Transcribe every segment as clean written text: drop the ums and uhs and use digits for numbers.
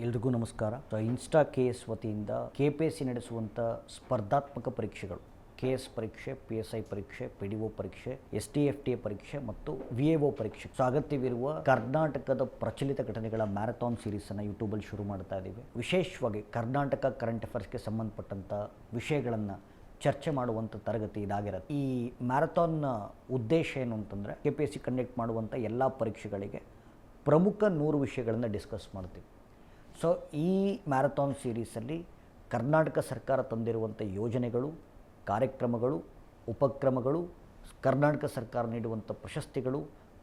ಎಲ್ರಿಗೂ ನಮಸ್ಕಾರ. Insta KS ವತಿಯಿಂದ KPSC ನಡೆಸುವಂಥ ಸ್ಪರ್ಧಾತ್ಮಕ ಪರೀಕ್ಷೆಗಳು KS ಪರೀಕ್ಷೆ, PSI ಪರೀಕ್ಷೆ, PDO ಪರೀಕ್ಷೆ, STFTA ಪರೀಕ್ಷೆ ಮತ್ತು VAO ಪರೀಕ್ಷೆ ಅಗತ್ಯವಿರುವ ಕರ್ನಾಟಕದ ಪ್ರಚಲಿತ ಘಟನೆಗಳ ಮ್ಯಾರಥಾನ್ ಸೀರೀಸನ್ನು ಯೂಟ್ಯೂಬಲ್ಲಿ ಶುರು ಮಾಡ್ತಾ ಇದ್ದೀವಿ. ವಿಶೇಷವಾಗಿ ಕರ್ನಾಟಕ ಕರೆಂಟ್ ಅಫೇರ್ಸ್ಗೆ ಸಂಬಂಧಪಟ್ಟಂಥ ವಿಷಯಗಳನ್ನು ಚರ್ಚೆ ಮಾಡುವಂಥ ತರಗತಿ ಇದಾಗಿರುತ್ತೆ. ಈ ಮ್ಯಾರಥಾನ್ನ ಉದ್ದೇಶ ಏನು ಅಂತಂದರೆ KPSC ಕಂಡಕ್ಟ್ ಮಾಡುವಂಥ ಎಲ್ಲ ಪರೀಕ್ಷೆಗಳಿಗೆ ಪ್ರಮುಖ 100 ವಿಷಯಗಳನ್ನು ಡಿಸ್ಕಸ್ ಮಾಡ್ತೀವಿ. ಸೊ ಈ ಮ್ಯಾರಥಾನ್ ಸೀರೀಸಲ್ಲಿ ಕರ್ನಾಟಕ ಸರ್ಕಾರ ತಂದಿರುವಂಥ ಯೋಜನೆಗಳು, ಕಾರ್ಯಕ್ರಮಗಳು, ಉಪಕ್ರಮಗಳು, ಕರ್ನಾಟಕ ಸರ್ಕಾರ ನೀಡುವಂಥ ಪ್ರಶಸ್ತಿಗಳು,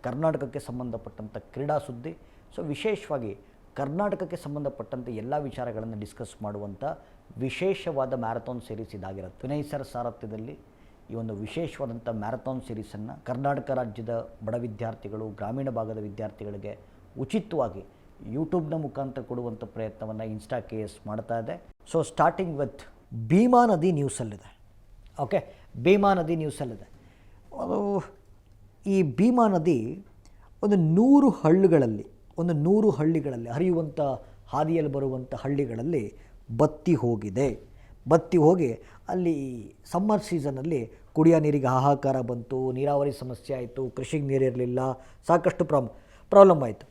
ಕರ್ನಾಟಕಕ್ಕೆ ಸಂಬಂಧಪಟ್ಟಂಥ ಕ್ರೀಡಾ ಸುದ್ದಿ, ಸೊ ವಿಶೇಷವಾಗಿ ಕರ್ನಾಟಕಕ್ಕೆ ಸಂಬಂಧಪಟ್ಟಂಥ ಎಲ್ಲ ವಿಚಾರಗಳನ್ನು ಡಿಸ್ಕಸ್ ಮಾಡುವಂಥ ವಿಶೇಷವಾದ ಮ್ಯಾರಥಾನ್ ಸೀರೀಸ್ ಇದಾಗಿರುತ್ತೆ. ವಿನಯ್ ಸರ್ ಸಾರಥ್ಯದಲ್ಲಿ ಈ ಒಂದು ವಿಶೇಷವಾದಂಥ ಮ್ಯಾರಥಾನ್ ಸೀರೀಸನ್ನು ಕರ್ನಾಟಕ ರಾಜ್ಯದ ಬಡ ವಿದ್ಯಾರ್ಥಿಗಳು, ಗ್ರಾಮೀಣ ಭಾಗದ ವಿದ್ಯಾರ್ಥಿಗಳಿಗೆ ಉಚಿತವಾಗಿ ಯೂಟ್ಯೂಬ್ನ ಮುಖಾಂತರ ಕೊಡುವಂಥ ಪ್ರಯತ್ನವನ್ನು ಇನ್ಸ್ಟಾ KS ಮಾಡ್ತಾ ಇದೆ. ಸೊ ಸ್ಟಾರ್ಟಿಂಗ್ ವಿತ್ ಭೀಮಾ ನದಿ ನ್ಯೂಸಲ್ಲಿದೆ. ಓಕೆ, ಭೀಮಾ ನದಿ ನ್ಯೂಸಲ್ಲಿದೆ. ಅದು ಈ ಭೀಮಾ ನದಿ ಒಂದು 100 ಹಳ್ಳಿಗಳಲ್ಲಿ ಹರಿಯುವಂಥ ಹಾದಿಯಲ್ಲಿ ಬರುವಂಥ ಹಳ್ಳಿಗಳಲ್ಲಿ ಬತ್ತಿ ಹೋಗಿ ಅಲ್ಲಿ ಸಮ್ಮರ್ ಸೀಸನಲ್ಲಿ ಕುಡಿಯೋ ನೀರಿಗೆ ಹಾಹಾಕಾರ ಬಂತು, ನೀರಾವರಿ ಸಮಸ್ಯೆ ಆಯಿತು, ಕೃಷಿಗೆ ನೀರಿರಲಿಲ್ಲ, ಸಾಕಷ್ಟು ಪ್ರಾಬ್ಲಮ್ ಆಯಿತು.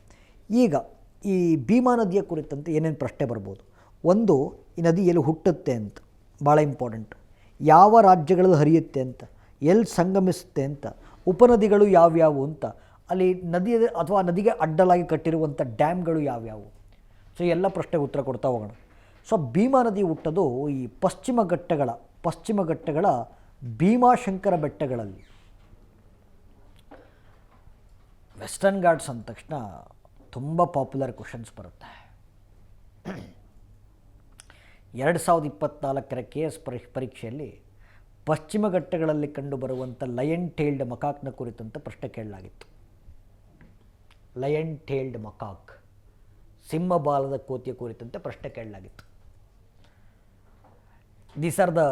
ಈಗ ಈ ಭೀಮಾ ನದಿಯ ಕುರಿತಂತೆ ಏನೇನು ಪ್ರಶ್ನೆ ಬರ್ಬೋದು. ಒಂದು, ಈ ನದಿ ಎಲ್ಲಿ ಹುಟ್ಟುತ್ತೆ ಅಂತ, ಭಾಳ ಇಂಪಾರ್ಟೆಂಟು. ಯಾವ ರಾಜ್ಯಗಳಲ್ಲಿ ಹರಿಯುತ್ತೆ ಅಂತ, ಎಲ್ಲಿ ಸಂಗಮಿಸುತ್ತೆ ಅಂತ, ಉಪನದಿಗಳು ಯಾವ್ಯಾವು ಅಂತ, ಅಲ್ಲಿ ನದಿಯ ಅಥವಾ ನದಿಗೆ ಅಡ್ಡಲಾಗಿ ಕಟ್ಟಿರುವಂಥ ಡ್ಯಾಮ್ಗಳು ಯಾವ್ಯಾವು. ಸೊ ಎಲ್ಲ ಪ್ರಶ್ನೆಗೆ ಉತ್ತರ ಕೊಡ್ತಾ ಹೋಗೋಣ. ಸೊ ಭೀಮಾ ನದಿ ಹುಟ್ಟೋದು ಈ ಪಶ್ಚಿಮ ಘಟ್ಟಗಳ ಭೀಮಾಶಂಕರ ಬೆಟ್ಟಗಳಲ್ಲಿ. ವೆಸ್ಟರ್ನ್ ಘಾಟ್ಸ್ ಅಂದ ತಕ್ಷಣ ತುಂಬ ಪಾಪ್ಯುಲರ್ ಕ್ವಶನ್ಸ್ ಬರುತ್ತೆ. 2024ರ KS ಪರೀಕ್ಷೆಯಲ್ಲಿ ಪಶ್ಚಿಮ ಘಟ್ಟಗಳಲ್ಲಿ ಕಂಡುಬರುವಂಥ ಲಯನ್ ಟೇಲ್ಡ್ ಮಕಾಕ್ನ ಕುರಿತಂಥ ಪ್ರಶ್ನೆ ಕೇಳಲಾಗಿತ್ತು. ಲಯನ್ ಟೇಲ್ಡ್ ಮಕಾಕ್, ಸಿಂಹಬಾಲದ ಕೋತಿಯ ಕುರಿತಂತೆ ಪ್ರಶ್ನೆ ಕೇಳಲಾಗಿತ್ತು. These are the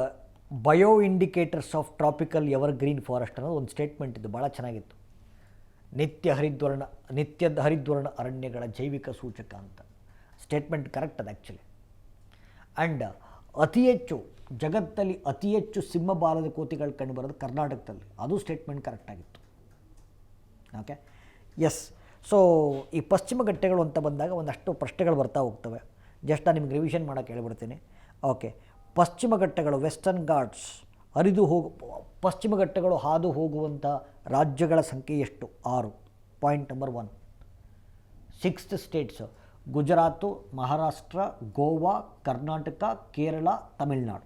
bio indicators of tropical evergreen forest ಅನ್ನೋದು ಒಂದು ಸ್ಟೇಟ್ಮೆಂಟ್ ಇದ್ದು, ಭಾಳ ಚೆನ್ನಾಗಿತ್ತು. ನಿತ್ಯದ ಹರಿದ್ವರ್ಣ ಅರಣ್ಯಗಳ ಜೈವಿಕ ಸೂಚಕ ಅಂತ ಸ್ಟೇಟ್ಮೆಂಟ್ ಕರೆಕ್ಟ್ ಅದು ಆ್ಯಕ್ಚುಲಿ. ಆ್ಯಂಡ್ ಜಗತ್ತಲ್ಲಿ ಅತಿ ಹೆಚ್ಚು ಸಿಂಹಬಾಲದ ಕೋತಿಗಳು ಕಂಡುಬರೋದು ಕರ್ನಾಟಕದಲ್ಲಿ, ಅದು ಸ್ಟೇಟ್ಮೆಂಟ್ ಕರೆಕ್ಟಾಗಿತ್ತು. Okay, yes. ಸೊ ಈ ಪಶ್ಚಿಮ ಘಟ್ಟಗಳು ಅಂತ ಬಂದಾಗ ಒಂದಷ್ಟು ಪ್ರಶ್ನೆಗಳು ಬರ್ತಾ ಹೋಗ್ತವೆ. ಜಸ್ಟ್ ನಾನು ನಿಮ್ಗೆ ರಿವಿಷನ್ ಮಾಡೋಕ್ಕೆ ಹೇಳ್ಬಿಡ್ತೀನಿ. ಓಕೆ, ಪಶ್ಚಿಮ ಘಟ್ಟಗಳು, ವೆಸ್ಟರ್ನ್ ಘಾಟ್ಸ್ ಪಶ್ಚಿಮ ಘಟ್ಟಗಳು ಹಾದು ಹೋಗುವಂಥ ರಾಜ್ಯಗಳ ಸಂಖ್ಯೆ ಎಷ್ಟು? 6. Point number 1. 6 States: Gujarat, Maharashtra, Goa, Karnataka, Kerala, Tamil Nadu.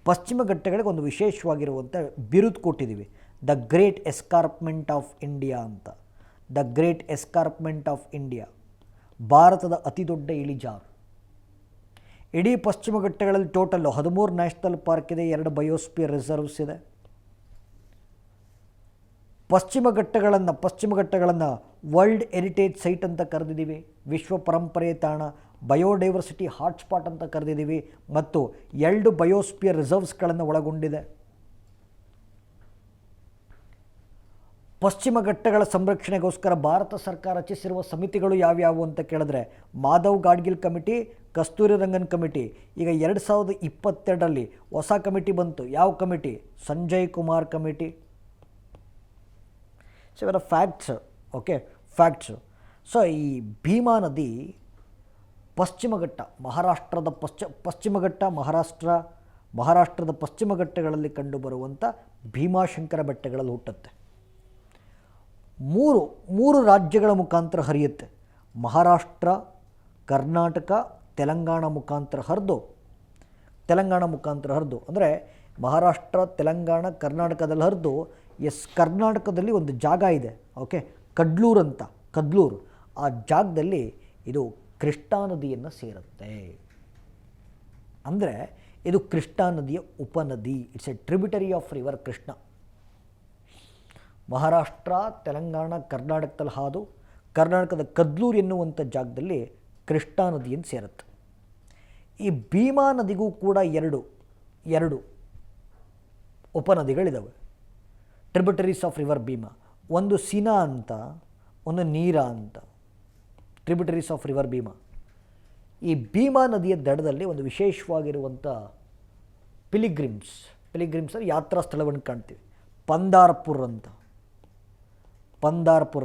ಪಶ್ಚಿಮ ಘಟ್ಟಗಳಿಗೆ ಒಂದು ವಿಶೇಷವಾಗಿರುವಂಥ ಬಿರುದು ಕೊಟ್ಟಿದ್ದೀವಿ, ದ ಗ್ರೇಟ್ ಎಸ್ಕಾರ್ಪ್ಮೆಂಟ್ ಆಫ್ ಇಂಡಿಯಾ ಅಂತ. ದ ಗ್ರೇಟ್ ಎಸ್ಕಾರ್ಪ್ಮೆಂಟ್ ಆಫ್ ಇಂಡಿಯಾ, ಭಾರತದ ಅತಿ ದೊಡ್ಡ ಇಳಿಜಾರು. ಇಡೀ ಪಶ್ಚಿಮ ಘಟ್ಟಗಳಲ್ಲಿ ಟೋಟಲ್ಲು 13 ನ್ಯಾಷನಲ್ ಪಾರ್ಕ್ ಇದೆ, 2 ಬಯೋಸ್ಪಿಯರ್ ರಿಸರ್ವ್ಸ್ ಇದೆ. ಪಶ್ಚಿಮ ಘಟ್ಟಗಳನ್ನು ವರ್ಲ್ಡ್ ಹೆರಿಟೇಜ್ ಸೈಟ್ ಅಂತ ಕರೆದಿದ್ದೀವಿ, ವಿಶ್ವ ಪರಂಪರೆ ತಾಣ, ಬಯೋಡೈವರ್ಸಿಟಿ ಹಾಟ್ಸ್ಪಾಟ್ ಅಂತ ಕರೆದಿದ್ದೀವಿ, ಮತ್ತು 2 ಬಯೋಸ್ಪಿಯರ್ ರಿಸರ್ವ್ಸ್ಗಳನ್ನು ಒಳಗೊಂಡಿದೆ. ಪಶ್ಚಿಮ ಘಟ್ಟಗಳ ಸಂರಕ್ಷಣೆಗೋಸ್ಕರ ಭಾರತ ಸರ್ಕಾರ ರಚಿಸಿರುವ ಸಮಿತಿಗಳು ಯಾವ್ಯಾವು ಅಂತ ಕೇಳಿದ್ರೆ, ಮಾಧವ್ ಗಾಡ್ಗಿಲ್ ಕಮಿಟಿ, ಕಸ್ತೂರಿ ರಂಗನ್ ಕಮಿಟಿ. ಈಗ 2022ರಲ್ಲಿ ಹೊಸ ಕಮಿಟಿ ಬಂತು. ಯಾವ committee? Sanjay Kumar committee. So ಇವರ ಫ್ಯಾಕ್ಟ್ಸ್. Okay, facts. ಸೊ ಈ ಭೀಮಾ ನದಿ ಪಶ್ಚಿಮ ಘಟ್ಟ, ಮಹಾರಾಷ್ಟ್ರದ ಪಶ್ಚಿಮ ಘಟ್ಟಗಳಲ್ಲಿ ಕಂಡುಬರುವಂಥ ಭೀಮಾಶಂಕರ ಬೆಟ್ಟಗಳಲ್ಲಿ ಹುಟ್ಟುತ್ತೆ. ಮೂರು ರಾಜ್ಯಗಳ ಮುಖಾಂತರ ಹರಿಯುತ್ತೆ. ಮಹಾರಾಷ್ಟ್ರ, ಕರ್ನಾಟಕ, ತೆಲಂಗಾಣ ಮುಖಾಂತರ ಹರಿದು ಅಂದರೆ ಮಹಾರಾಷ್ಟ್ರ, ತೆಲಂಗಾಣ, ಕರ್ನಾಟಕದಲ್ಲಿ ಹರಿದು ಕರ್ನಾಟಕದಲ್ಲಿ ಒಂದು ಜಾಗ ಇದೆ. ಓಕೆ, ಕಡ್ಲೂರು. ಆ ಜಾಗದಲ್ಲಿ ಇದು ಕೃಷ್ಣಾ ನದಿಯನ್ನು ಸೇರುತ್ತೆ. ಅಂದರೆ ಇದು ಕೃಷ್ಣಾ ನದಿಯ ಉಪನದಿ. It's A tributary of river Krishna. Maharashtra, Telangana, ಕರ್ನಾಟಕದಲ್ಲಿ ಹಾದು ಕರ್ನಾಟಕದ ಕದ್ಲೂರು ಎನ್ನುವಂಥ ಜಾಗದಲ್ಲಿ ಕೃಷ್ಣಾ ನದಿಯನ್ನು ಸೇರುತ್ತೆ. ಈ ಭೀಮಾ ನದಿಗೂ ಕೂಡ ಎರಡು ಉಪನದಿಗಳಿದ್ದಾವೆ, ಟ್ರಿಬ್ಯೂಟರೀಸ್ ಆಫ್ ರಿವರ್ ಭೀಮಾ. ಒಂದು ಸಿನಾ ಅಂತ, ಒಂದು ನೀರಾ ಅಂತ. Tributaries of river Bhima. ಈ ಭೀಮಾ ನದಿಯ ದಡದಲ್ಲಿ ಒಂದು ವಿಶೇಷವಾಗಿರುವಂಥ ಪಿಲಿಗ್ರಿಮ್ಸ್ ಅಂದರೆ ಯಾತ್ರಾ ಸ್ಥಳವನ್ನು ಕಾಣ್ತೀವಿ. ಪಂದಾರ್ಪುರ್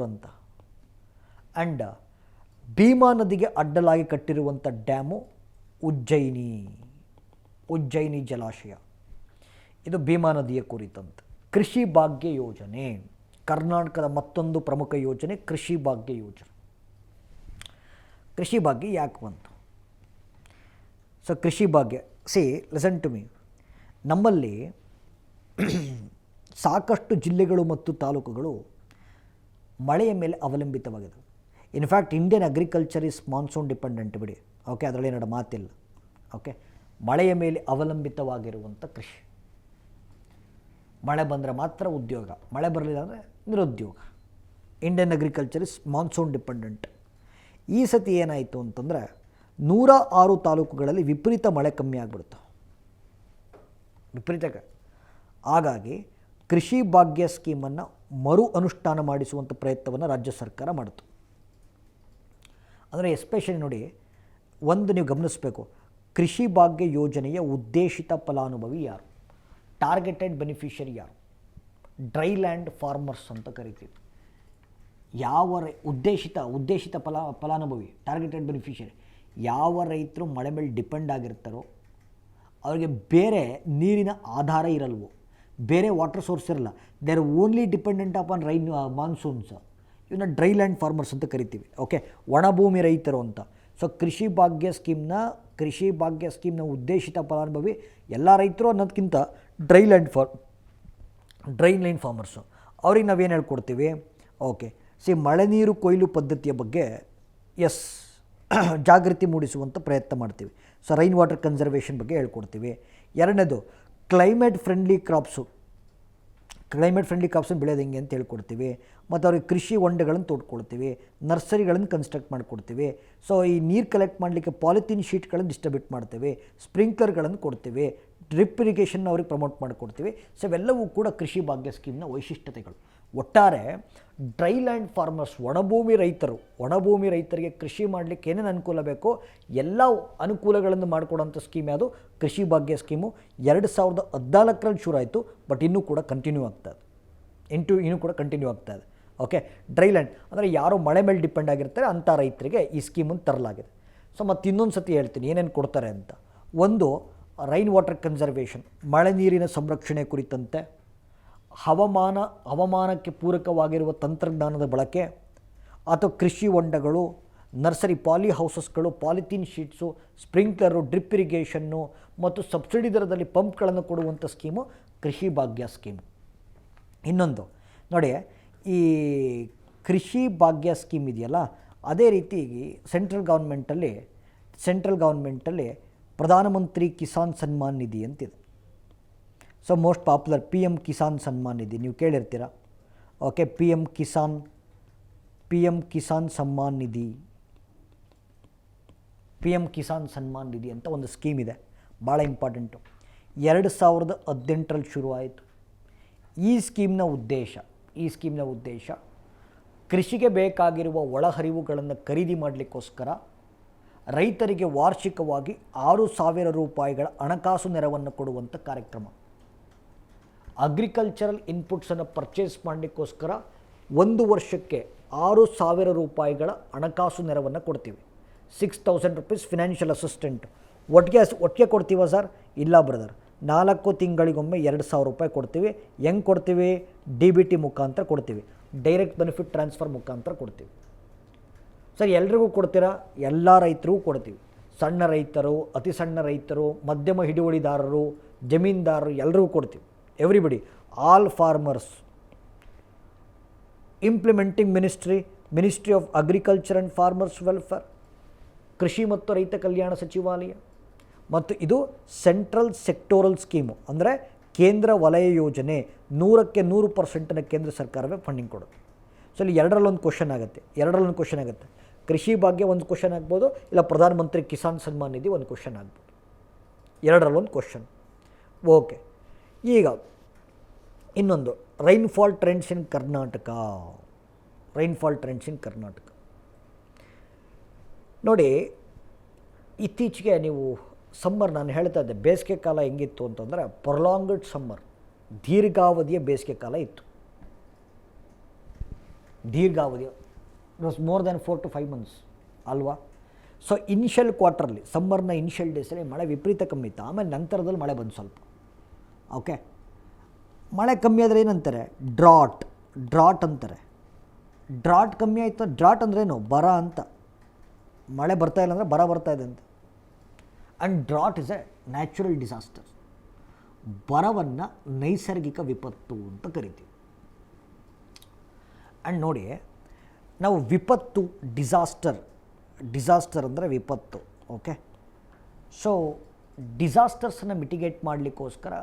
ಅಂತ ಆ್ಯಂಡ್ ಭೀಮಾ ನದಿಗೆ ಅಡ್ಡಲಾಗಿ ಕಟ್ಟಿರುವಂಥ ಡ್ಯಾಮು ಉಜ್ಜಯಿನಿ ಜಲಾಶಯ. ಇದು ಭೀಮಾ ನದಿಯ ಕುರಿತಂತೆ. ಕೃಷಿ ಭಾಗ್ಯ ಯೋಜನೆ, ಕರ್ನಾಟಕದ ಮತ್ತೊಂದು ಪ್ರಮುಖ ಯೋಜನೆ ಕೃಷಿ ಭಾಗ್ಯ ಯೋಜನೆ. ಕೃಷಿ ಭಾಗ್ಯ ಯಾಕೆ ಬಂತು? ಸೊ ಕೃಷಿ ಭಾಗ್ಯ, ಲಿಸನ್ ಟು ಮೀ. ನಮ್ಮಲ್ಲಿ ಸಾಕಷ್ಟು ಜಿಲ್ಲೆಗಳು ಮತ್ತು ತಾಲೂಕುಗಳು ಮಳೆಯ ಮೇಲೆ ಅವಲಂಬಿತವಾಗಿದೆ. In fact Indian agriculture is monsoon dependent ಬಿಡಿ, ಓಕೆ, ಅದರಲ್ಲಿ ಎರಡು ಮಾತಿಲ್ಲ. ಓಕೆ, ಮಳೆಯ ಮೇಲೆ ಅವಲಂಬಿತವಾಗಿರುವಂಥ ಕೃಷಿ. ಮಳೆ ಬಂದರೆ ಮಾತ್ರ ಉದ್ಯೋಗ, ಮಳೆ ಬರಲಿಲ್ಲ ಅಂದರೆ ನಿರುದ್ಯೋಗ. Indian agriculture is monsoon dependent. ಈ ಸತಿ ಏನಾಯಿತು ಅಂತಂದರೆ 106 ತಾಲೂಕುಗಳಲ್ಲಿ ವಿಪರೀತ ಮಳೆ ಕಮ್ಮಿ ಆಗಿಬಿಡ್ತು. ಹಾಗಾಗಿ ಕೃಷಿ ಭಾಗ್ಯ ಸ್ಕೀಮನ್ನು ಮರು ಅನುಷ್ಠಾನ ಮಾಡಿಸುವಂಥ ಪ್ರಯತ್ನವನ್ನು ರಾಜ್ಯ ಸರ್ಕಾರ ಮಾಡಿತು. ಅಂದರೆ ಎಸ್ಪೆಷಲಿ ನೋಡಿ, ಒಂದು ನೀವು ಗಮನಿಸಬೇಕು, ಕೃಷಿ ಭಾಗ್ಯ ಯೋಜನೆಯ ಉದ್ದೇಶಿತ ಫಲಾನುಭವಿ ಯಾರು, ಟಾರ್ಗೆಟೆಡ್ ಬೆನಿಫಿಷರಿ ಯಾರು? ಡ್ರೈ ಲ್ಯಾಂಡ್ ಫಾರ್ಮರ್ಸ್ ಅಂತ ಕರಿತೀವಿ. ಯಾವ ಉದ್ದೇಶಿತ ಫಲಾನುಭವಿ, ಟಾರ್ಗೆಟೆಡ್ ಬೆನಿಫಿಷರಿ, ಯಾವ ರೈತರು ಮಳೆ ಮೇಲೆ ಡಿಪೆಂಡ್ ಆಗಿರ್ತಾರೋ, ಅವರಿಗೆ ಬೇರೆ ನೀರಿನ ಆಧಾರ ಇರಲ್ವೋ, ಬೇರೆ ವಾಟರ್ ಸೋರ್ಸ್ ಇರಲ್ಲ, they are only dependent upon monsoons, ಇವನ್ನ ಡ್ರೈ ಲ್ಯಾಂಡ್ ಫಾರ್ಮರ್ಸ್ ಅಂತ ಕರಿತೀವಿ. ಓಕೆ, ಒಣಭೂಮಿ ರೈತರು ಅಂತ. ಸೊ ಕೃಷಿ ಭಾಗ್ಯ ಸ್ಕೀಮ್ನ ಉದ್ದೇಶಿತ ಫಲಾನುಭವಿ ಎಲ್ಲ ರೈತರು ಅನ್ನೋದಕ್ಕಿಂತ ಡ್ರೈ ಲೈನ್ ಫಾರ್ಮರ್ಸು. ಅವ್ರಿಗೆ ನಾವೇನು ಹೇಳ್ಕೊಡ್ತೀವಿ? ಓಕೆ, ಮಳೆ ನೀರು ಕೊಯ್ಲು ಪದ್ಧತಿಯ ಬಗ್ಗೆ ಜಾಗೃತಿ ಮೂಡಿಸುವಂಥ ಪ್ರಯತ್ನ ಮಾಡ್ತೀವಿ. ಸೊ ರೈನ್ ವಾಟರ್ ಕನ್ಸರ್ವೇಷನ್ ಬಗ್ಗೆ ಹೇಳ್ಕೊಡ್ತೀವಿ. ಎರಡನೇದು ಕ್ಲೈಮೇಟ್ ಫ್ರೆಂಡ್ಲಿ ಕ್ರಾಪ್ಸನ್ನು ಬೆಳೆಯೋದು ಹೆಂಗೆ ಅಂತ ಹೇಳ್ಕೊಡ್ತೀವಿ. ಮತ್ತು ಅವ್ರಿಗೆ ಕೃಷಿ ಹೊಂಡಗಳನ್ನು ತೋಡ್ಕೊಳ್ತೀವಿ, ನರ್ಸರಿಗಳನ್ನು ಕನ್ಸ್ಟ್ರಕ್ಟ್ ಮಾಡಿಕೊಡ್ತೀವಿ. ಸೊ ಈ ನೀರು ಕಲೆಕ್ಟ್ ಮಾಡಲಿಕ್ಕೆ ಪಾಲಿಥೀನ್ ಶೀಟ್ಗಳನ್ನು ಡಿಸ್ಟ್ರಿಬ್ಯೂಟ್ ಮಾಡ್ತೀವಿ, ಸ್ಪ್ರಿಂಕ್ಲರ್ಗಳನ್ನು ಕೊಡ್ತೀವಿ, ಡ್ರಿಪ್ ಇರಿಗೇಷನ್ ಅವ್ರಿಗೆ ಪ್ರಮೋಟ್ ಮಾಡಿಕೊಡ್ತೀವಿ. ಸೊ ಇವೆಲ್ಲವೂ ಕೂಡ ಕೃಷಿ ಭಾಗ್ಯ ಸ್ಕೀಮ್ನ ವೈಶಿಷ್ಟ್ಯತೆಗಳು. ಒಟ್ಟಾರೆ ಡ್ರೈ ಲ್ಯಾಂಡ್ ಫಾರ್ಮರ್ಸ್, ಒಣಭೂಮಿ ರೈತರಿಗೆ ಕೃಷಿ ಮಾಡಲಿಕ್ಕೆ ಏನೇನು ಅನುಕೂಲ ಬೇಕೋ ಎಲ್ಲ ಅನುಕೂಲಗಳನ್ನು ಮಾಡಿಕೊಡೋಂಥ ಸ್ಕೀಮ್ ಯಾವುದು? ಕೃಷಿ ಭಾಗ್ಯ ಸ್ಕೀಮು. 2014ರಲ್ಲಿ ಶುರು ಆಯಿತು, ಬಟ್ ಇನ್ನೂ ಕೂಡ ಕಂಟಿನ್ಯೂ ಆಗ್ತಾ ಇದೆ. ಓಕೆ, ಡ್ರೈ ಲ್ಯಾಂಡ್ ಅಂದರೆ ಯಾರೋ ಮಳೆ ಮೇಲೆ ಡಿಪೆಂಡ್ ಆಗಿರ್ತಾರೆ ಅಂಥ ರೈತರಿಗೆ ಈ ಸ್ಕೀಮನ್ನು ತರಲಾಗಿದೆ. ಸೊ ಮತ್ತು ಇನ್ನೊಂದು ಸತಿ ಹೇಳ್ತೀನಿ ಏನೇನು ಕೊಡ್ತಾರೆ ಅಂತ. ಒಂದು, ರೈನ್ ವಾಟರ್ ಕನ್ಸರ್ವೇಷನ್, ಮಳೆ ನೀರಿನ ಸಂರಕ್ಷಣೆ ಕುರಿತಂತೆ, ಹವಾಮಾನಕ್ಕೆ ಪೂರಕವಾಗಿರುವ ತಂತ್ರಜ್ಞಾನದ ಬಳಕೆ, ಅಥವಾ ಕೃಷಿ ಹೊಂಡಗಳು, ನರ್ಸರಿ, ಪಾಲಿ ಹೌಸಸ್ಗಳು, ಪಾಲಿಥೀನ್ ಶೀಟ್ಸು, ಸ್ಪ್ರಿಂಕ್ಲರು, ಡ್ರಿಪ್ ಇರಿಗೇಷನ್ನು ಮತ್ತು ಸಬ್ಸಿಡಿ ದರದಲ್ಲಿ ಪಂಪ್ಗಳನ್ನು ಕೊಡುವಂಥ ಸ್ಕೀಮು ಕೃಷಿ ಭಾಗ್ಯ ಸ್ಕೀಮು. ಇನ್ನೊಂದು ನೋಡಿ, ಈ ಕೃಷಿ ಭಾಗ್ಯ ಸ್ಕೀಮ್ ಇದೆಯಲ್ಲ, ಅದೇ ರೀತಿ ಸೆಂಟ್ರಲ್ ಗೌರ್ಮೆಂಟಲ್ಲಿ ಪ್ರಧಾನಮಂತ್ರಿ ಕಿಸಾನ್ ಸನ್ಮಾನ್ ನಿಧಿ ಅಂತಿದೆ. So most popular PM Kisan Samman Nidhi ನೀವು ಕೇಳಿರ್ತೀರ. ಓಕೆ, PM ಕಿಸಾನ್ ಸನ್ಮಾನ್ ನಿಧಿ ಅಂತ ಒಂದು ಸ್ಕೀಮ್ ಇದೆ, ಭಾಳ ಇಂಪಾರ್ಟೆಂಟು. 2018ರಲ್ಲಿ ಶುರುವಾಯಿತು. ಈ ಸ್ಕೀಮ್ನ ಉದ್ದೇಶ ಕೃಷಿಗೆ ಬೇಕಾಗಿರುವ ಒಳಹರಿವುಗಳನ್ನು ಖರೀದಿ ಮಾಡಲಿಕ್ಕೋಸ್ಕರ ರೈತರಿಗೆ ವಾರ್ಷಿಕವಾಗಿ 6,000 ರೂಪಾಯಿಗಳ ಹಣಕಾಸು ನೆರವನ್ನು ಕೊಡುವಂಥ ಕಾರ್ಯಕ್ರಮ. ಅಗ್ರಿಕಲ್ಚರಲ್ ಇನ್ಪುಟ್ಸನ್ನು ಪರ್ಚೇಸ್ ಮಾಡಲಿಕ್ಕೋಸ್ಕರ 1 ವರ್ಷಕ್ಕೆ 6,000 ರೂಪಾಯಿಗಳ ಹಣಕಾಸು ನೆರವನ್ನು ಕೊಡ್ತೀವಿ. 6,000 rupees ಫಿನಾನ್ಷಿಯಲ್ ಅಸಿಸ್ಟೆಂಟ್. ಒಟ್ಟಿಗೆ ಕೊಡ್ತೀವ ಸರ್? ಇಲ್ಲ ಬ್ರದರ್, 4 ತಿಂಗಳಿಗೊಮ್ಮೆ 2,000 ರೂಪಾಯಿ ಕೊಡ್ತೀವಿ. ಹೆಂಗೆ ಕೊಡ್ತೀವಿ? DBT ಮುಖಾಂತರ ಕೊಡ್ತೀವಿ, ಡೈರೆಕ್ಟ್ ಬೆನಿಫಿಟ್ ಟ್ರಾನ್ಸ್ಫರ್ ಮುಖಾಂತರ ಕೊಡ್ತೀವಿ. ಸರ್ ಎಲ್ರಿಗೂ ಕೊಡ್ತೀರಾ? ಎಲ್ಲ ರೈತರಿಗೂ ಕೊಡ್ತೀವಿ. ಸಣ್ಣ ರೈತರು, ಅತಿ ಸಣ್ಣ ರೈತರು, ಮಧ್ಯಮ ಹಿಡುವಳಿದಾರರು, ಜಮೀನ್ದಾರರು ಎಲ್ರಿಗೂ ಕೊಡ್ತೀವಿ. Everybody, all farmers. Implementing ministry of agriculture and farmers welfare, ಕೃಷಿ ಮತ್ತು ರೈತ ಕಲ್ಯಾಣ ಸಚಿವಾಲಯ. ಮತ್ತು ಇದು ಸೆಂಟ್ರಲ್ ಸೆಕ್ಟೋರಲ್ ಸ್ಕೀಮು, ಅಂದರೆ ಕೇಂದ್ರ ವಲಯ ಯೋಜನೆ. 100ಕ್ಕೆ 100% ಕೇಂದ್ರ ಸರ್ಕಾರವೇ ಫಂಡಿಂಗ್ ಕೊಡುತ್ತೆ. ಸೊ ಇಲ್ಲಿ ಎರಡರಲ್ಲೊಂದು ಕ್ವಶನ್ ಆಗುತ್ತೆ. ಕೃಷಿ ಭಾಗ್ಯ ಒಂದು ಕ್ವಶನ್ ಆಗ್ಬೋದು, ಇಲ್ಲ ಪ್ರಧಾನಮಂತ್ರಿ ಕಿಸಾನ್ ಸನ್ಮಾನ್ ನಿಧಿ ಒಂದು ಕ್ವಶನ್ ಆಗ್ಬೋದು. ಎರಡರಲ್ಲೊಂದು ಕ್ವಶನ್. ಓಕೆ, ಈಗ ಇನ್ನೊಂದು ರೈನ್ಫಾಲ್ ಟ್ರೆಂಡ್ಸ್ ಇನ್ ಕರ್ನಾಟಕ. ನೋಡಿ, ಇತ್ತೀಚೆಗೆ ನೀವು ಸಮ್ಮರ್ ನಾನು ಹೇಳ್ತಾ ಇದ್ದೆ, ಬೇಸಿಗೆ ಕಾಲ ಹೆಂಗಿತ್ತು ಅಂತಂದರೆ ಪ್ರೊಲಾಂಗ್ಡ್ ಸಮ್ಮರ್, ದೀರ್ಘಾವಧಿಯ ಬೇಸಿಗೆ ಕಾಲ ಇತ್ತು. ದೀರ್ಘಾವಧಿಯ it was more than 4 to 5 months ಅಲ್ವಾ. ಸೊ ಇನಿಷಿಯಲ್ ಕ್ವಾರ್ಟರ್ಲಿ ಸಮ್ಮರ್ನ ಇನಿಷಿಯಲ್ ಡೇಸಲ್ಲಿ ಮಳೆ ವಿಪರೀತ ಕಮ್ಮಿ ಇತ್ತು. ಆಮೇಲೆ ನಂತರದಲ್ಲಿ ಮಳೆ ಬಂದು ಸ್ವಲ್ಪ. ಓಕೆ, ಮಳೆ ಕಮ್ಮಿ ಆದರೆ ಏನಂತಾರೆ, ಡ್ರಾಟ್ ಅಂತಾರೆ. ಡ್ರಾಟ್ ಕಮ್ಮಿ ಆಯಿತು. ಡ್ರಾಟ್ ಅಂದ್ರೇನು, ಬರ ಅಂತ. ಮಳೆ ಬರ್ತಾ ಇಲ್ಲ ಅಂದರೆ ಬರ ಬರ್ತಾ ಇದೆ ಅಂತ. And drought is A natural disaster. ಬರವನ್ನು ನೈಸರ್ಗಿಕ ವಿಪತ್ತು ಅಂತ ಕರಿತೀವಿ. ಆ್ಯಂಡ್ ನೋಡಿ, ನಾವು ವಿಪತ್ತು, ಡಿಸಾಸ್ಟರ್ ಅಂದರೆ ವಿಪತ್ತು. ಓಕೆ, ಸೊ ಡಿಸಾಸ್ಟರ್ಸನ್ನು ಮಿಟಿಗೇಟ್ ಮಾಡಲಿಕ್ಕೋಸ್ಕರ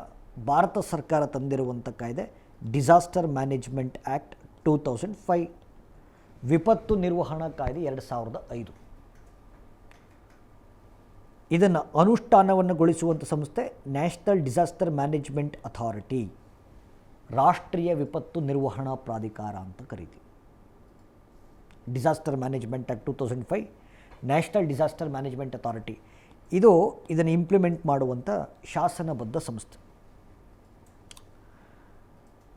ಭಾರತ ಸರ್ಕಾರ ತಂದಿರುವಂಥ ಕಾಯ್ದೆ ಡಿಸಾಸ್ಟರ್ ಮ್ಯಾನೇಜ್ಮೆಂಟ್ ಆ್ಯಕ್ಟ್ 2005, ವಿಪತ್ತು ನಿರ್ವಹಣಾ ಕಾಯ್ದೆ 2005. ಇದನ್ನು ಅನುಷ್ಠಾನವನ್ನುಗೊಳಿಸುವಂಥ ಸಂಸ್ಥೆ ನ್ಯಾಷನಲ್ ಡಿಸಾಸ್ಟರ್ ಮ್ಯಾನೇಜ್ಮೆಂಟ್ ಅಥಾರಿಟಿ, ರಾಷ್ಟ್ರೀಯ ವಿಪತ್ತು ನಿರ್ವಹಣಾ ಪ್ರಾಧಿಕಾರ ಅಂತ ಕರಿತೀವಿ. Disaster management act 2005, national disaster management authority, ಇದನ್ನು ಇಂಪ್ಲಿಮೆಂಟ್ ಮಾಡುವಂಥ ಶಾಸನಬದ್ಧ ಸಂಸ್ಥೆ.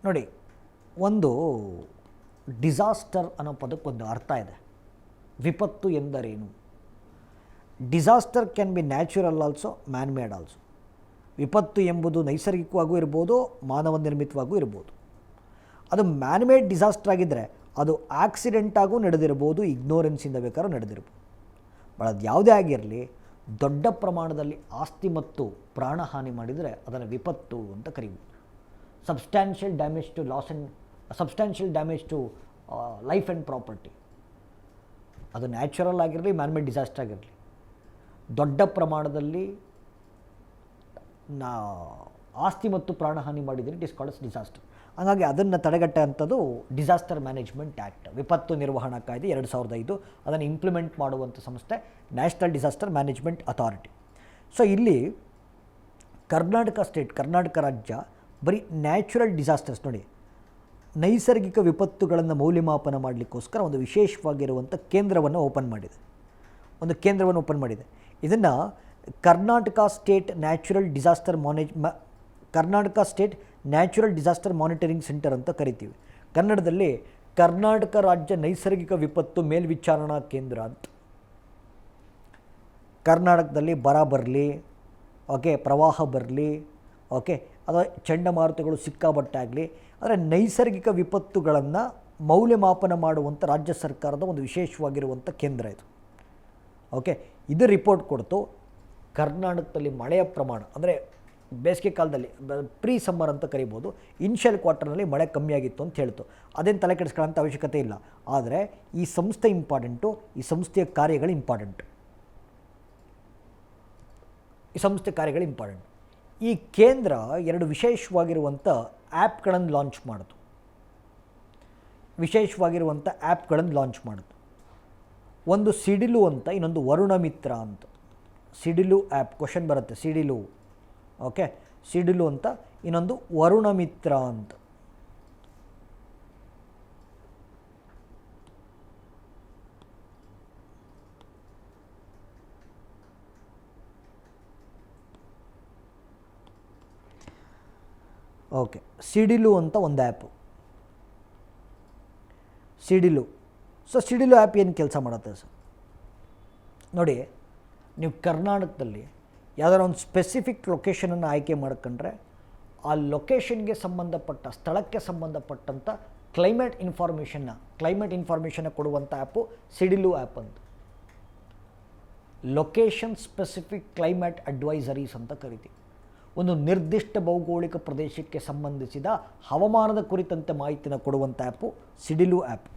ನೋಡಿ, ಒಂದು ಡಿಸಾಸ್ಟರ್ ಅನ್ನೋ ಪದಕ್ಕೊಂದು ಅರ್ಥ ಇದೆ. ವಿಪತ್ತು ಎಂದರೇನು? Disaster can be natural also, man made also. ವಿಪತ್ತು ಎಂಬುದು ನೈಸರ್ಗಿಕವಾಗೂ ಇರ್ಬೋದು, ಮಾನವ ನಿರ್ಮಿತವಾಗೂ ಇರ್ಬೋದು. ಅದು ಮ್ಯಾನ್ ಮೇಡ್ ಡಿಸಾಸ್ಟರ್ ಆಗಿದ್ದರೆ ಅದು ಆಕ್ಸಿಡೆಂಟಾಗೂ ನಡೆದಿರ್ಬೋದು, ಇಗ್ನೋರೆನ್ಸಿಂದ ಬೇಕಾದ್ರೂ ನಡೆದಿರ್ಬೋದು. ಬಟ್ ಅದು ಯಾವುದೇ ಆಗಿರಲಿ, ದೊಡ್ಡ ಪ್ರಮಾಣದಲ್ಲಿ ಆಸ್ತಿ ಮತ್ತು ಪ್ರಾಣಹಾನಿ ಮಾಡಿದರೆ ಅದನ್ನು ವಿಪತ್ತು ಅಂತ ಕರೀಬೋದು. Substantial damage to life and property. ಅದು ನ್ಯಾಚುರಲ್ ಆಗಿರಲಿ, ಮ್ಯಾನ್ ಮೇಡ್ ಡಿಸಾಸ್ಟರ್ ಆಗಿರಲಿ, ದೊಡ್ಡ ಪ್ರಮಾಣದಲ್ಲಿ ಆಸ್ತಿ ಮತ್ತು ಪ್ರಾಣಹಾನಿ ಮಾಡಿದರೆ ಇಟ್ ಇಸ್ ಕಾಲ್ಡ್ ಡಿಸಾಸ್ಟರ್. ಹಾಗಾಗಿ ಅದನ್ನು ತಡೆಗಟ್ಟುವಂಥದ್ದು ಡಿಸಾಸ್ಟರ್ ಮ್ಯಾನೇಜ್ಮೆಂಟ್ ಆ್ಯಕ್ಟ್, ವಿಪತ್ತು ನಿರ್ವಹಣಾ ಕಾಯ್ದೆ 2005. ಅದನ್ನು ಇಂಪ್ಲಿಮೆಂಟ್ ಮಾಡುವಂಥ ಸಂಸ್ಥೆ national disaster management authority. So ಇಲ್ಲಿ ಕರ್ನಾಟಕ ರಾಜ್ಯ ಬರೀ ನ್ಯಾಚುರಲ್ ಡಿಸಾಸ್ಟರ್ಸ್, ನೋಡಿ, ನೈಸರ್ಗಿಕ ವಿಪತ್ತುಗಳನ್ನು ಮೌಲ್ಯಮಾಪನ ಮಾಡಲಿಕ್ಕೋಸ್ಕರ ಒಂದು ವಿಶೇಷವಾಗಿರುವಂಥ ಕೇಂದ್ರವನ್ನು ಓಪನ್ ಮಾಡಿದೆ. ಇದನ್ನು Karnataka state natural disaster monitoring centre ಅಂತ ಕರಿತೀವಿ. ಕನ್ನಡದಲ್ಲಿ ಕರ್ನಾಟಕ ರಾಜ್ಯ ನೈಸರ್ಗಿಕ ವಿಪತ್ತು ಮೇಲ್ವಿಚಾರಣಾ ಕೇಂದ್ರ ಅಂತ. ಕರ್ನಾಟಕದಲ್ಲಿ ಬರ ಬರಲಿ, ಓಕೆ, ಪ್ರವಾಹ ಬರಲಿ, ಓಕೆ, ಅಥವಾ ಚಂಡಮಾರುತಗಳು ಸಿಕ್ಕಾಬಟ್ಟಾಗಲಿ, ಆದರೆ ನೈಸರ್ಗಿಕ ವಿಪತ್ತುಗಳನ್ನು ಮೌಲ್ಯಮಾಪನ ಮಾಡುವಂಥ ರಾಜ್ಯ ಸರ್ಕಾರದ ಒಂದು ವಿಶೇಷವಾಗಿರುವಂಥ ಕೇಂದ್ರ ಇದು. ಓಕೆ, ಇದು ರಿಪೋರ್ಟ್ ಕೊಡ್ತು ಕರ್ನಾಟಕದಲ್ಲಿ ಮಳೆಯ ಪ್ರಮಾಣ, ಅಂದರೆ ಬೇಸಿಗೆ ಕಾಲದಲ್ಲಿ ಪ್ರೀ ಸಮ್ಮರ್ ಅಂತ ಕರಿಬೋದು, ಇನಿಷಿಯಲ್ ಕ್ವಾರ್ಟರ್ನಲ್ಲಿ ಮಳೆ ಕಮ್ಮಿಯಾಗಿತ್ತು ಅಂತ ಹೇಳ್ತು. ಅದೇನು ತಲೆ ಕೆಡಿಸ್ಕೊಳ್ಳೋಂಥ ಅವಶ್ಯಕತೆ ಇಲ್ಲ. ಆದರೆ ಈ ಸಂಸ್ಥೆ ಇಂಪಾರ್ಟೆಂಟು, ಈ ಸಂಸ್ಥೆಯ ಕಾರ್ಯಗಳು ಇಂಪಾರ್ಟೆಂಟ್. ಈ ಕೇಂದ್ರ 2 ವಿಶೇಷವಾಗಿರುವಂಥ ಆ್ಯಪ್ಗಳನ್ನು ಲಾಂಚ್ ಮಾಡಿತು. ಒಂದು ಸಿಡಿಲು ಅಂತ, ಇನ್ನೊಂದು ವರುಣ ಮಿತ್ರ ಅಂತ. ಸಿಡಿಲು ಆ್ಯಪ್, ಕ್ವಶನ್ ಬರುತ್ತೆ, ಸಿಡಿಲು, ಓಕೆ, ಸಿಡಿಲು ಅಂತ, ಇನ್ನೊಂದು ವರುಣ ಮಿತ್ರ ಅಂತ. ಓಕೆ, ಸಿಡಿಲು ಅಂತ ಒಂದು ಆ್ಯಪು. ಸಿಡಿಲು ಆ್ಯಪ್ ಏನು ಕೆಲಸ ಮಾಡುತ್ತೆ ಸರ್? ನೋಡಿ, ನೀವು ಕರ್ನಾಟಕದಲ್ಲಿ ಯಾವುದಾದ್ರು ಒಂದು ಸ್ಪೆಸಿಫಿಕ್ ಲೊಕೇಶನನ್ನು ಆಯ್ಕೆ ಮಾಡ್ಕೊಂಡ್ರೆ ಆ ಲೊಕೇಶನ್ಗೆ ಸಂಬಂಧಪಟ್ಟ, ಸ್ಥಳಕ್ಕೆ ಸಂಬಂಧಪಟ್ಟಂಥ ಕ್ಲೈಮೇಟ್ ಇನ್ಫಾರ್ಮೇಷನ್ನ ಕೊಡುವಂಥ ಆ್ಯಪು ಸಿಡಿಲು ಆ್ಯಪ್ ಅಂತ. ಲೊಕೇಶನ್ ಸ್ಪೆಸಿಫಿಕ್ ಕ್ಲೈಮೇಟ್ ಅಡ್ವೈಸರೀಸ್ ಅಂತ ಕರಿತೀವಿ. ಒಂದು ನಿರ್ದಿಷ್ಟ ಭೌಗೋಳಿಕ ಪ್ರದೇಶಕ್ಕೆ ಸಂಬಂಧಿಸಿದ ಹವಾಮಾನದ ಕುರಿತಂತೆ ಮಾಹಿತಿನ ಕೊಡುವಂಥ ಆ್ಯಪು ಸಿಡಿಲು ಆ್ಯಪ್.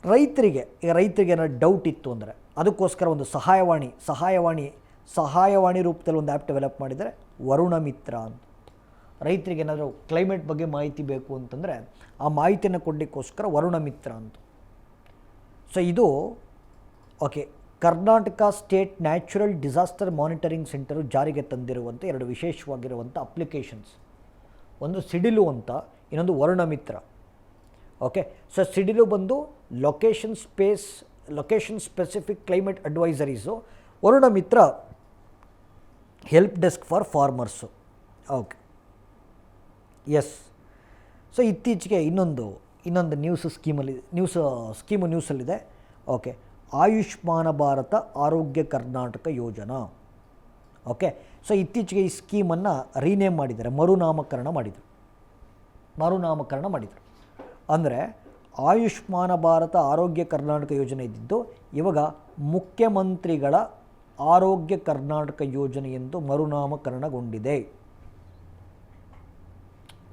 ರೈತರಿಗೆ ಏನಾದ್ರು ಡೌಟ್ ಇತ್ತು ಅಂದರೆ ಅದಕ್ಕೋಸ್ಕರ ಒಂದು ಸಹಾಯವಾಣಿ ರೂಪದಲ್ಲಿ ಒಂದು ಆ್ಯಪ್ ಡೆವಲಪ್ ಮಾಡಿದರೆ ವರುಣ ಮಿತ್ರ ಅಂತ. ರೈತರಿಗೆ ಏನಾದರೂ ಕ್ಲೈಮೇಟ್ ಬಗ್ಗೆ ಮಾಹಿತಿ ಬೇಕು ಅಂತಂದರೆ ಆ ಮಾಹಿತಿಯನ್ನು ಕೊಡಲಿಕ್ಕೋಸ್ಕರ ವರುಣ ಮಿತ್ರ ಅಂತ. ಸೊ ಇದು okay, Karnataka state natural disaster monitoring centre ಜಾರಿಗೆ ತಂದಿರುವಂಥ 2 ವಿಶೇಷವಾಗಿರುವಂಥ ಅಪ್ಲಿಕೇಶನ್ಸ್. ಒಂದು ಸಿಡಿಲು ಅಂತ, ಇನ್ನೊಂದು ವರುಣ ಮಿತ್ರ. ಓಕೆ, ಸೊ ಸಿಡಿಲು ಬಂದು location space location specific climate advisories, Varuna Mitra help desk for farmers. Okay, yes. So ಇತ್ತೀಚೆಗೆ ಇನ್ನೊಂದು ನ್ಯೂಸಲ್ಲಿದೆ. ಓಕೆ, ಆಯುಷ್ಮಾನ ಭಾರತ ಆರೋಗ್ಯ ಕರ್ನಾಟಕ ಯೋಜನಾ. ಓಕೆ, ಸೊ ಇತ್ತೀಚೆಗೆ ಈ ಸ್ಕೀಮನ್ನು ರೀನೇಮ್ ಮಾಡಿದ್ದಾರೆ, ಮರುನಾಮಕರಣ ಮಾಡಿದರು. ಅಂದರೆ ಆಯುಷ್ಮಾನ ಭಾರತ ಆರೋಗ್ಯ ಕರ್ನಾಟಕ ಯೋಜನೆ ಇದ್ದಿದ್ದು ಇವಾಗ ಮುಖ್ಯಮಂತ್ರಿಗಳ ಆರೋಗ್ಯ ಕರ್ನಾಟಕ ಯೋಜನೆ ಎಂದು ಮರುನಾಮಕರಣಗೊಂಡಿದೆ.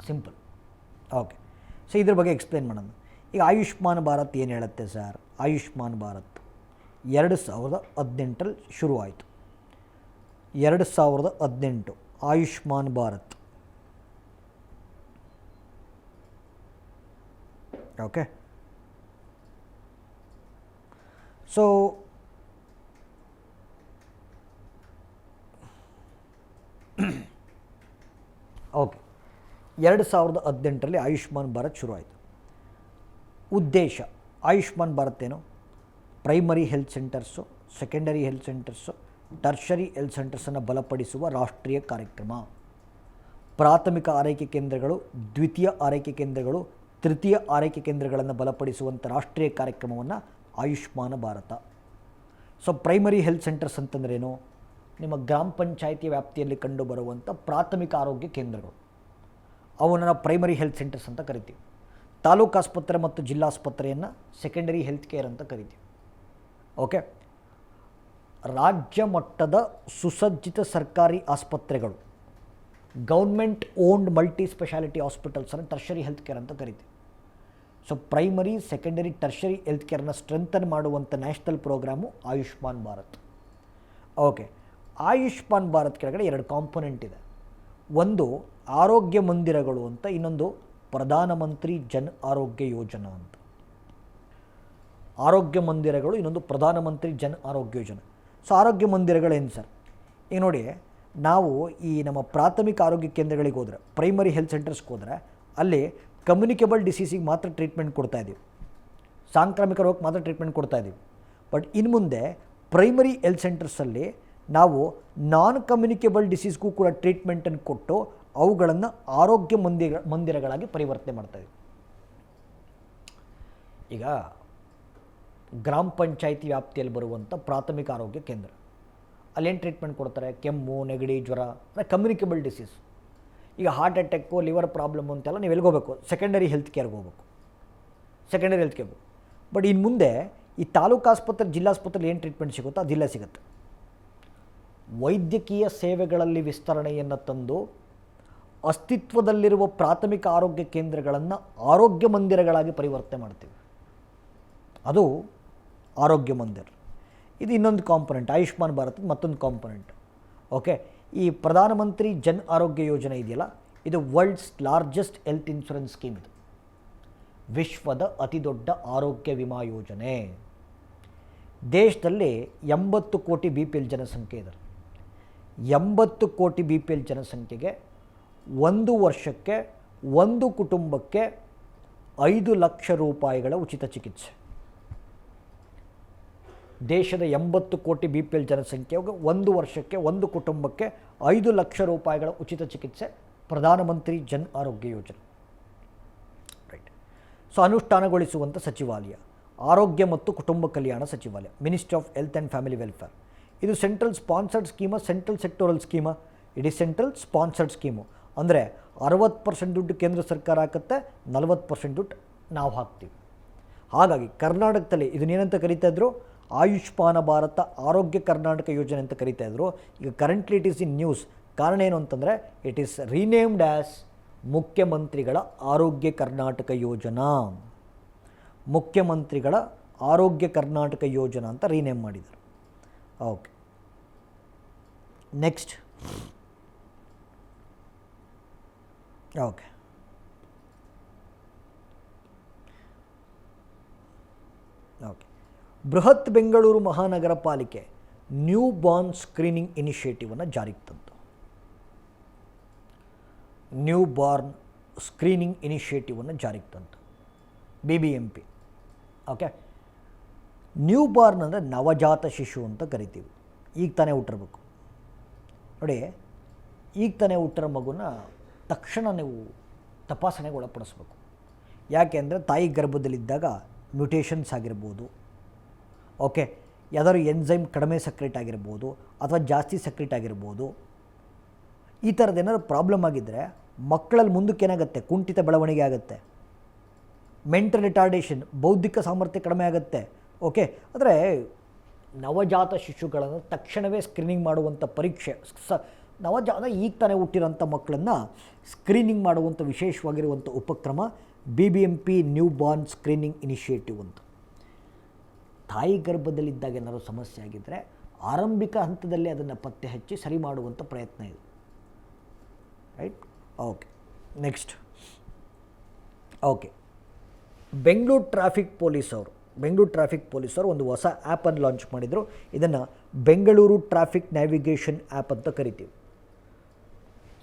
ಸಿಂಪಲ್. ಓಕೆ, ಸೊ ಇದ್ರ ಬಗ್ಗೆ ಎಕ್ಸ್ಪ್ಲೇನ್ ಮಾಡೋಣ. ಈಗ ಆಯುಷ್ಮಾನ್ ಭಾರತ್ ಏನು ಹೇಳುತ್ತೆ ಸರ್? ಆಯುಷ್ಮಾನ್ ಭಾರತ್ 2018 ಶುರುವಾಯಿತು. 2018 Ayushman Bharat. Okay, so okay, 2018 Ayushman Bharat ಶುರುವಾಯಿತು. ಉದ್ದೇಶ ಆಯುಷ್ಮಾನ್ ಭಾರತ್ ಏನು? Primary health centres, secondary health centres, tertiary health ಸೆಂಟರ್ಸನ್ನು ಬಲಪಡಿಸುವ ರಾಷ್ಟ್ರೀಯ ಕಾರ್ಯಕ್ರಮ. ಪ್ರಾಥಮಿಕ ಆರೈಕೆ ಕೇಂದ್ರಗಳು, ದ್ವಿತೀಯ ಆರೈಕೆ ಕೇಂದ್ರಗಳು, ತೃತೀಯ ಆರೈಕೆ ಕೇಂದ್ರಗಳನ್ನು ಬಲಪಡಿಸುವಂಥ ರಾಷ್ಟ್ರೀಯ ಕಾರ್ಯಕ್ರಮವನ್ನು Ayushman Bharat. So primary health centres ಅಂತಂದ್ರೇನು? ನಿಮ್ಮ ಗ್ರಾಮ ಪಂಚಾಯಿತಿ ವ್ಯಾಪ್ತಿಯಲ್ಲಿ ಕಂಡುಬರುವಂಥ ಪ್ರಾಥಮಿಕ ಆರೋಗ್ಯ ಕೇಂದ್ರಗಳು, ಅವನ್ನು ನಾವು ಪ್ರೈಮರಿ ಹೆಲ್ತ್ ಸೆಂಟರ್ಸ್ ಅಂತ ಕರಿತೀವಿ. ತಾಲೂಕು ಆಸ್ಪತ್ರೆ ಮತ್ತು ಜಿಲ್ಲಾಸ್ಪತ್ರೆಯನ್ನು ಸೆಕೆಂಡರಿ ಹೆಲ್ತ್ ಕೇರ್ ಅಂತ ಕರಿತೀವಿ. ಓಕೆ, ರಾಜ್ಯ ಮಟ್ಟದ ಸುಸಜ್ಜಿತ ಸರ್ಕಾರಿ ಆಸ್ಪತ್ರೆಗಳು, ಗೌರ್ಮೆಂಟ್ ಓನ್ಡ್ ಮಲ್ಟಿ ಸ್ಪೆಷಾಲಿಟಿ ಹಾಸ್ಪಿಟಲ್ಸನ್ನು ಟರ್ಷರಿ ಹೆಲ್ತ್ ಕೇರ್ ಅಂತ ಕರಿತೀವಿ. So primary, secondary, tertiary health ಕೇರ್ನ ಸ್ಟ್ರೆಂಥನ್ ಮಾಡುವಂಥ national programme Ayushman Bharat. Okay, Ayushman Bharat ಕೆಳಗಡೆ 2 ಕಾಂಪೊನೆಂಟ್ ಇದೆ. ಒಂದು ಆರೋಗ್ಯ ಮಂದಿರಗಳು ಅಂತ, ಇನ್ನೊಂದು ಪ್ರಧಾನಮಂತ್ರಿ ಜನ್ ಆರೋಗ್ಯ ಯೋಜನಾ ಅಂತ. ಆರೋಗ್ಯ ಮಂದಿರಗಳು, ಇನ್ನೊಂದು ಪ್ರಧಾನಮಂತ್ರಿ ಜನ್ ಆರೋಗ್ಯ ಯೋಜನೆ. ಸೊ ಆರೋಗ್ಯ ಮಂದಿರಗಳೇನು ಸರ್? ಈಗ ನೋಡಿ, ನಾವು ಈ ನಮ್ಮ ಪ್ರಾಥಮಿಕ ಆರೋಗ್ಯ ಕೇಂದ್ರಗಳಿಗೆ ಹೋದರೆ, ಪ್ರೈಮರಿ ಹೆಲ್ತ್ ಸೆಂಟರ್ಸ್ಗೆ ಹೋದರೆ, ಅಲ್ಲಿ ಕಮ್ಯುನಿಕೇಬಲ್ ಡಿಸೀಸಿಗೆ ಮಾತ್ರ ಟ್ರೀಟ್ಮೆಂಟ್ ಕೊಡ್ತಾಯಿದ್ದೀವಿ, ಸಾಂಕ್ರಾಮಿಕ ರೋಗಕ್ಕೆ ಮಾತ್ರ ಟ್ರೀಟ್ಮೆಂಟ್ ಕೊಡ್ತಾಯಿದ್ದೀವಿ. ಬಟ್ ಇನ್ನು ಮುಂದೆ ಪ್ರೈಮರಿ ಹೆಲ್ತ್ ಸೆಂಟರ್ಸಲ್ಲಿ ನಾವು ನಾನ್ ಕಮ್ಯುನಿಕೇಬಲ್ ಡಿಸೀಸ್ಗೂ ಕೂಡ ಟ್ರೀಟ್ಮೆಂಟನ್ನು ಕೊಟ್ಟು ಅವುಗಳನ್ನು ಆರೋಗ್ಯ ಮಂದಿರಗಳಾಗಿ ಪರಿವರ್ತನೆ ಮಾಡ್ತಾಯಿದ್ದೀವಿ. ಈಗ ಗ್ರಾಮ ಪಂಚಾಯಿತಿ ವ್ಯಾಪ್ತಿಯಲ್ಲಿ ಬರುವಂಥ ಪ್ರಾಥಮಿಕ ಆರೋಗ್ಯ ಕೇಂದ್ರ, ಅಲ್ಲೇನು ಟ್ರೀಟ್ಮೆಂಟ್ ಕೊಡ್ತಾರೆ? ಕೆಮ್ಮು, ನೆಗಡಿ, ಜ್ವರ, ಅಂದರೆ ಕಮ್ಯುನಿಕೇಬಲ್ ಡಿಸೀಸ್. ಈಗ ಹಾರ್ಟ್ ಅಟ್ಯಾಕು, ಲಿವರ್ ಪ್ರಾಬ್ಲಮ್ ಅಂತೆಲ್ಲ ನೀವು ಎಲ್ಲಿಗೆ ಹೋಗಬೇಕು? ಸೆಕೆಂಡರಿ ಹೆಲ್ತ್ ಕೇರ್ಗೆ ಹೋಗ್ಬೇಕು, ಸೆಕೆಂಡರಿ ಹೆಲ್ತ್ ಕೇರ್ಗೆ. ಬಟ್ ಇನ್ನು ಮುಂದೆ ಈ ತಾಲೂಕು ಆಸ್ಪತ್ರೆ, ಜಿಲ್ಲಾಸ್ಪತ್ರೆಯಲ್ಲಿ ಏನು ಟ್ರೀಟ್ಮೆಂಟ್ ಸಿಗುತ್ತೋ ಅದಿಲ್ಲ ಸಿಗುತ್ತೆ. ವೈದ್ಯಕೀಯ ಸೇವೆಗಳಲ್ಲಿ ವಿಸ್ತರಣೆಯನ್ನು ತಂದು ಅಸ್ತಿತ್ವದಲ್ಲಿರುವ ಪ್ರಾಥಮಿಕ ಆರೋಗ್ಯ ಕೇಂದ್ರಗಳನ್ನು ಆರೋಗ್ಯ ಮಂದಿರಗಳಾಗಿ ಪರಿವರ್ತನೆ ಮಾಡ್ತೀವಿ. ಅದು ಆರೋಗ್ಯ ಮಂದಿರ. ಇದು ಇನ್ನೊಂದು ಕಾಂಪೊನೆಂಟ್, ಆಯುಷ್ಮಾನ್ ಭಾರತದ ಮತ್ತೊಂದು ಕಾಂಪೊನೆಂಟ್. ಓಕೆ, ಈ ಪ್ರಧಾನಮಂತ್ರಿ ಜನ್ ಆರೋಗ್ಯ ಯೋಜನೆ ಇದೆಯಲ್ಲ, ಇದು world's largest health insurance scheme. ಇದು ವಿಶ್ವದ ಅತಿ ದೊಡ್ಡ ಆರೋಗ್ಯ ವಿಮಾ ಯೋಜನೆ. ದೇಶದಲ್ಲಿ 80 ಕೋಟಿ BPL ಜನಸಂಖ್ಯೆ ಇದೆ. 80 ಕೋಟಿ BPL ಜನಸಂಖ್ಯೆಗೆ 1 ವರ್ಷಕ್ಕೆ ಒಂದು ಕುಟುಂಬಕ್ಕೆ 5 ಲಕ್ಷ ರೂಪಾಯಿಗಳ ಉಚಿತ ಚಿಕಿತ್ಸೆ. ದೇಶದ 80 ಕೋಟಿ BPL ಜನಸಂಖ್ಯೆಗೆ 1 ವರ್ಷಕ್ಕೆ ಒಂದು ಕುಟುಂಬಕ್ಕೆ 5 ಲಕ್ಷ ರೂಪಾಯಿಗಳ ಉಚಿತ ಚಿಕಿತ್ಸೆ, ಪ್ರಧಾನಮಂತ್ರಿ ಜನ್ ಆರೋಗ್ಯ ಯೋಜನೆ. ರೈಟ್. ಸೊ ಅನುಷ್ಠಾನಗೊಳಿಸುವಂಥ ಸಚಿವಾಲಯ ಆರೋಗ್ಯ ಮತ್ತು ಕುಟುಂಬ ಕಲ್ಯಾಣ ಸಚಿವಾಲಯ, ministry of health and family welfare. ಇದು central sponsored scheme, central sectoral scheme? It is central sponsored scheme. ಅಂದರೆ 60% ದುಡ್ಡು ಕೇಂದ್ರ ಸರ್ಕಾರ ಹಾಕುತ್ತೆ, 40% ದುಡ್ಡು ನಾವು ಹಾಕ್ತೀವಿ. ಹಾಗಾಗಿ ಕರ್ನಾಟಕದಲ್ಲಿ ಇದನ್ನೇನಂತ ಕರೀತಾ ಇದ್ರು? ಆಯುಷ್ಮಾನ ಭಾರತ ಆರೋಗ್ಯ ಕರ್ನಾಟಕ ಯೋಜನೆ ಅಂತ ಕರೀತಾ ಇದ್ರು. ಈಗ currently it is in news. ಕಾರಣ ಏನು ಅಂತಂದರೆ, ಇಟ್ ಈಸ್ ರೀನೇಮ್ಡ್ ಆ್ಯಸ್ ಮುಖ್ಯಮಂತ್ರಿಗಳ ಆರೋಗ್ಯ ಕರ್ನಾಟಕ ಯೋಜನಾ. ಮುಖ್ಯಮಂತ್ರಿಗಳ ಆರೋಗ್ಯ ಕರ್ನಾಟಕ ಯೋಜನಾ ಅಂತ ರೀನೇಮ್ ಮಾಡಿದರು. Okay, next. Okay, okay. ಬೃಹತ್ ಬೆಂಗಳೂರು ಮಹಾನಗರ ಪಾಲಿಕೆ ನ್ಯೂ ಬಾರ್ನ್ ಸ್ಕ್ರೀನಿಂಗ್ ಇನಿಷಿಯೇಟಿವನ್ನು ಜಾರಿಗೆ ತಂತು. ನ್ಯೂ ಬಾರ್ನ್ ಸ್ಕ್ರೀನಿಂಗ್ ಇನಿಷಿಯೇಟಿವನ್ನು ಜಾರಿಗೆ ತಂತು BBMP. ಓಕೆ, ನ್ಯೂ ಬಾರ್ನ್ ಅಂದರೆ ನವಜಾತ ಶಿಶು ಅಂತ ಕರಿತೀವಿ. ಈಗ ತಾನೇ ಹುಟ್ಟಿರ್ಬೇಕು ನೋಡಿ. ಈಗ ತಾನೇ ಹುಟ್ಟಿರೋ ಮಗುನ ತಕ್ಷಣ ನೀವು ತಪಾಸಣೆಗೆ ಒಳಪಡಿಸ್ಬೇಕು. ಯಾಕೆ ಅಂದರೆ ತಾಯಿ ಗರ್ಭದಲ್ಲಿದ್ದಾಗ ಮ್ಯೂಟೇಷನ್ಸ್ ಆಗಿರ್ಬೋದು, ಓಕೆ, ಯಾವ್ದಾದ್ರು ಎನ್ಸೈಮ್ ಕಡಿಮೆ ಸಕ್ರೇಟ್ ಆಗಿರ್ಬೋದು ಅಥವಾ ಜಾಸ್ತಿ ಸಕ್ರೇಟ್ ಆಗಿರ್ಬೋದು. ಈ ಥರದ್ದು ಏನಾದ್ರು ಪ್ರಾಬ್ಲಮ್ ಆಗಿದ್ದರೆ ಮಕ್ಕಳಲ್ಲಿ ಮುಂದಕ್ಕೆ ಏನಾಗುತ್ತೆ, ಕುಂಠಿತ ಬೆಳವಣಿಗೆ ಆಗುತ್ತೆ, ಮೆಂಟಲ್ ರಿಟಾರ್ಡೇಷನ್, ಬೌದ್ಧಿಕ ಸಾಮರ್ಥ್ಯ ಕಡಿಮೆ ಆಗುತ್ತೆ. ಓಕೆ, ಅಂದರೆ ನವಜಾತ ಶಿಶುಗಳನ್ನು ತಕ್ಷಣವೇ ಸ್ಕ್ರೀನಿಂಗ್ ಮಾಡುವಂಥ ಪರೀಕ್ಷೆ, ನವಜಾತ ಈಗ ತಾನೇ ಹುಟ್ಟಿರೋಂಥ ಮಕ್ಕಳನ್ನು ಸ್ಕ್ರೀನಿಂಗ್ ಮಾಡುವಂಥ ವಿಶೇಷವಾಗಿರುವಂಥ ಉಪಕ್ರಮ BBMP new Born screening initiative ಅಂತ. ತಾಯಿ ಗರ್ಭದಲ್ಲಿದ್ದಾಗ ಏನಾದರೂ ಸಮಸ್ಯೆ ಆಗಿದ್ದರೆ ಆರಂಭಿಕ ಹಂತದಲ್ಲಿ ಅದನ್ನು ಪತ್ತೆ ಹಚ್ಚಿ ಸರಿ ಮಾಡುವಂಥ ಪ್ರಯತ್ನ ಇದೆ. Right, okay. Next, okay, Bengaluru traffic ಪೊಲೀಸವರು ಒಂದು ಹೊಸ ಆ್ಯಪನ್ನು ಲಾಂಚ್ ಮಾಡಿದರು. ಇದನ್ನು ಬೆಂಗಳೂರು ಟ್ರಾಫಿಕ್ ನ್ಯಾವಿಗೇಷನ್ ಆ್ಯಪ್ ಅಂತ ಕರಿತೀವಿ.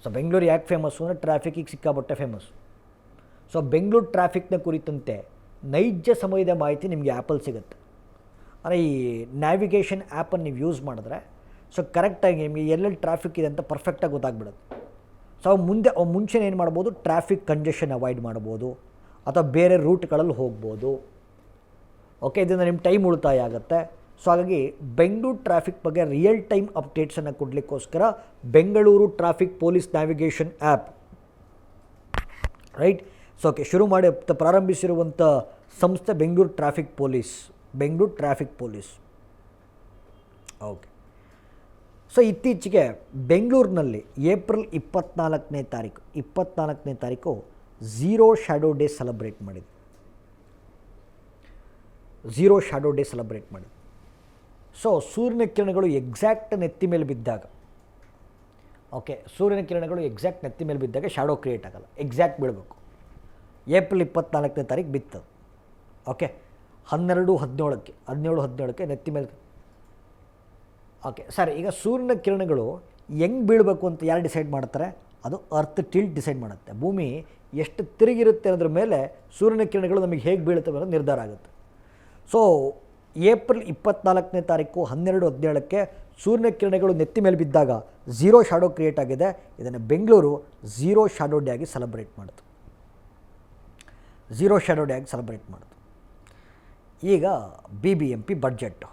ಸೊ ಬೆಂಗಳೂರು ಯಾಕೆ ಫೇಮಸ್ಸು ಅಂದರೆ ಟ್ರಾಫಿಕ್ಕಿಗೆ ಸಿಕ್ಕಾಪಟ್ಟೆ ಫೇಮಸ್ಸು. ಸೊ ಬೆಂಗಳೂರು ಟ್ರಾಫಿಕ್ನ ಕುರಿತಂತೆ ನೈಜ ಸಮಯದ ಮಾಹಿತಿ ನಿಮಗೆ ಆ್ಯಪಲ್ಲಿ ಸಿಗುತ್ತೆ. ಅಂದರೆ ಈ ನ್ಯಾವಿಗೇಷನ್ ಆ್ಯಪನ್ನು ನೀವು ಯೂಸ್ ಮಾಡಿದ್ರೆ ಸೊ ಕರೆಕ್ಟಾಗಿ ನಿಮಗೆ ಎಲ್ಲೆಲ್ಲಿ ಟ್ರಾಫಿಕ್ ಇದೆ ಅಂತ ಪರ್ಫೆಕ್ಟಾಗಿ ಗೊತ್ತಾಗ್ಬಿಡುತ್ತೆ. ಸೊ ಮುಂಚೆ ಏನು ಮಾಡ್ಬೋದು, ಟ್ರಾಫಿಕ್ ಕಂಜೆಷನ್ ಅವಾಯ್ಡ್ ಮಾಡ್ಬೋದು ಅಥವಾ ಬೇರೆ ರೂಟ್ಗಳಲ್ಲಿ ಹೋಗ್ಬೋದು. ಓಕೆ, ಇದರಿಂದ ನಿಮ್ಮ ಟೈಮ್ ಉಳಿತಾಯ ಆಗುತ್ತೆ. ಸೊ ಹಾಗಾಗಿ ಬೆಂಗಳೂರು ಟ್ರಾಫಿಕ್ ಬಗ್ಗೆ ರಿಯಲ್ ಟೈಮ್ ಅಪ್ಡೇಟ್ಸನ್ನು ಕೊಡಲಿಕ್ಕೋಸ್ಕರ Bengaluru traffic police navigation app, right. So okay, ಪ್ರಾರಂಭಿಸಿರುವಂಥ ಸಂಸ್ಥೆ Bengaluru traffic police. Okay. So ಇತ್ತೀಚೆಗೆ ಬೆಂಗಳೂರಿನಲ್ಲಿ ಏಪ್ರಿಲ್ 24ನೇ ತಾರೀಕು ಝೀರೋ ಶ್ಯಾಡೋ ಡೇ ಸೆಲೆಬ್ರೇಟ್ ಮಾಡಿದೆ. ಸೊ ಸೂರ್ಯನ ಕಿರಣಗಳು ಎಕ್ಸಾಕ್ಟ್ ನೆತ್ತಿ ಮೇಲೆ ಬಿದ್ದಾಗ, ಓಕೆ, ಸೂರ್ಯನ ಕಿರಣಗಳು ಎಕ್ಸಾಕ್ಟ್ ನೆತ್ತಿ ಮೇಲೆ ಬಿದ್ದಾಗ ಶ್ಯಾಡೋ ಕ್ರಿಯೇಟ್ ಆಗಲ್ಲ, ಎಕ್ಸಾಕ್ಟ್ ಬೀಳಬೇಕು. ಏಪ್ರಿಲ್ 24ನೇ ತಾರೀಕು ಬಿತ್ತು. ಓಕೆ, 17:17ಕ್ಕೆ ನೆತ್ತಿ ಮೇಲೆ. ಓಕೆ ಸರ್, ಈಗ ಸೂರ್ಯನ ಕಿರಣಗಳು ಹೆಂಗೆ ಬೀಳಬೇಕು ಅಂತ ಯಾರು ಡಿಸೈಡ್ ಮಾಡ್ತಾರೆ? ಅದು ಅರ್ತ್ ಟಿಲ್ಟ್ ಡಿಸೈಡ್ ಮಾಡುತ್ತೆ. ಭೂಮಿ ಎಷ್ಟು ತಿರುಗಿರುತ್ತೆ ಅನ್ನೋದ್ರ ಮೇಲೆ ಸೂರ್ಯನ ಕಿರಣಗಳು ನಮಗೆ ಹೇಗೆ ಬೀಳುತ್ತವೆ ಅನ್ನೋದು ನಿರ್ಧಾರ ಆಗುತ್ತೆ. ಸೊ ಏಪ್ರಿಲ್ 24ನೇ ತಾರೀಕು 12:17ಕ್ಕೆ ಸೂರ್ಯನ ಕಿರಣಗಳು ನೆತ್ತಿ ಮೇಲೆ ಬಿದ್ದಾಗ ಝೀರೋ ಶ್ಯಾಡೋ ಕ್ರಿಯೇಟ್ ಆಗಿದೆ. ಇದನ್ನು ಬೆಂಗಳೂರು ಝೀರೋ ಶ್ಯಾಡೋ ಡೇ ಆಗಿ ಸೆಲೆಬ್ರೇಟ್ ಮಾಡಿತು. ಈಗ BBMP ಬಡ್ಜೆಟ್ಟು.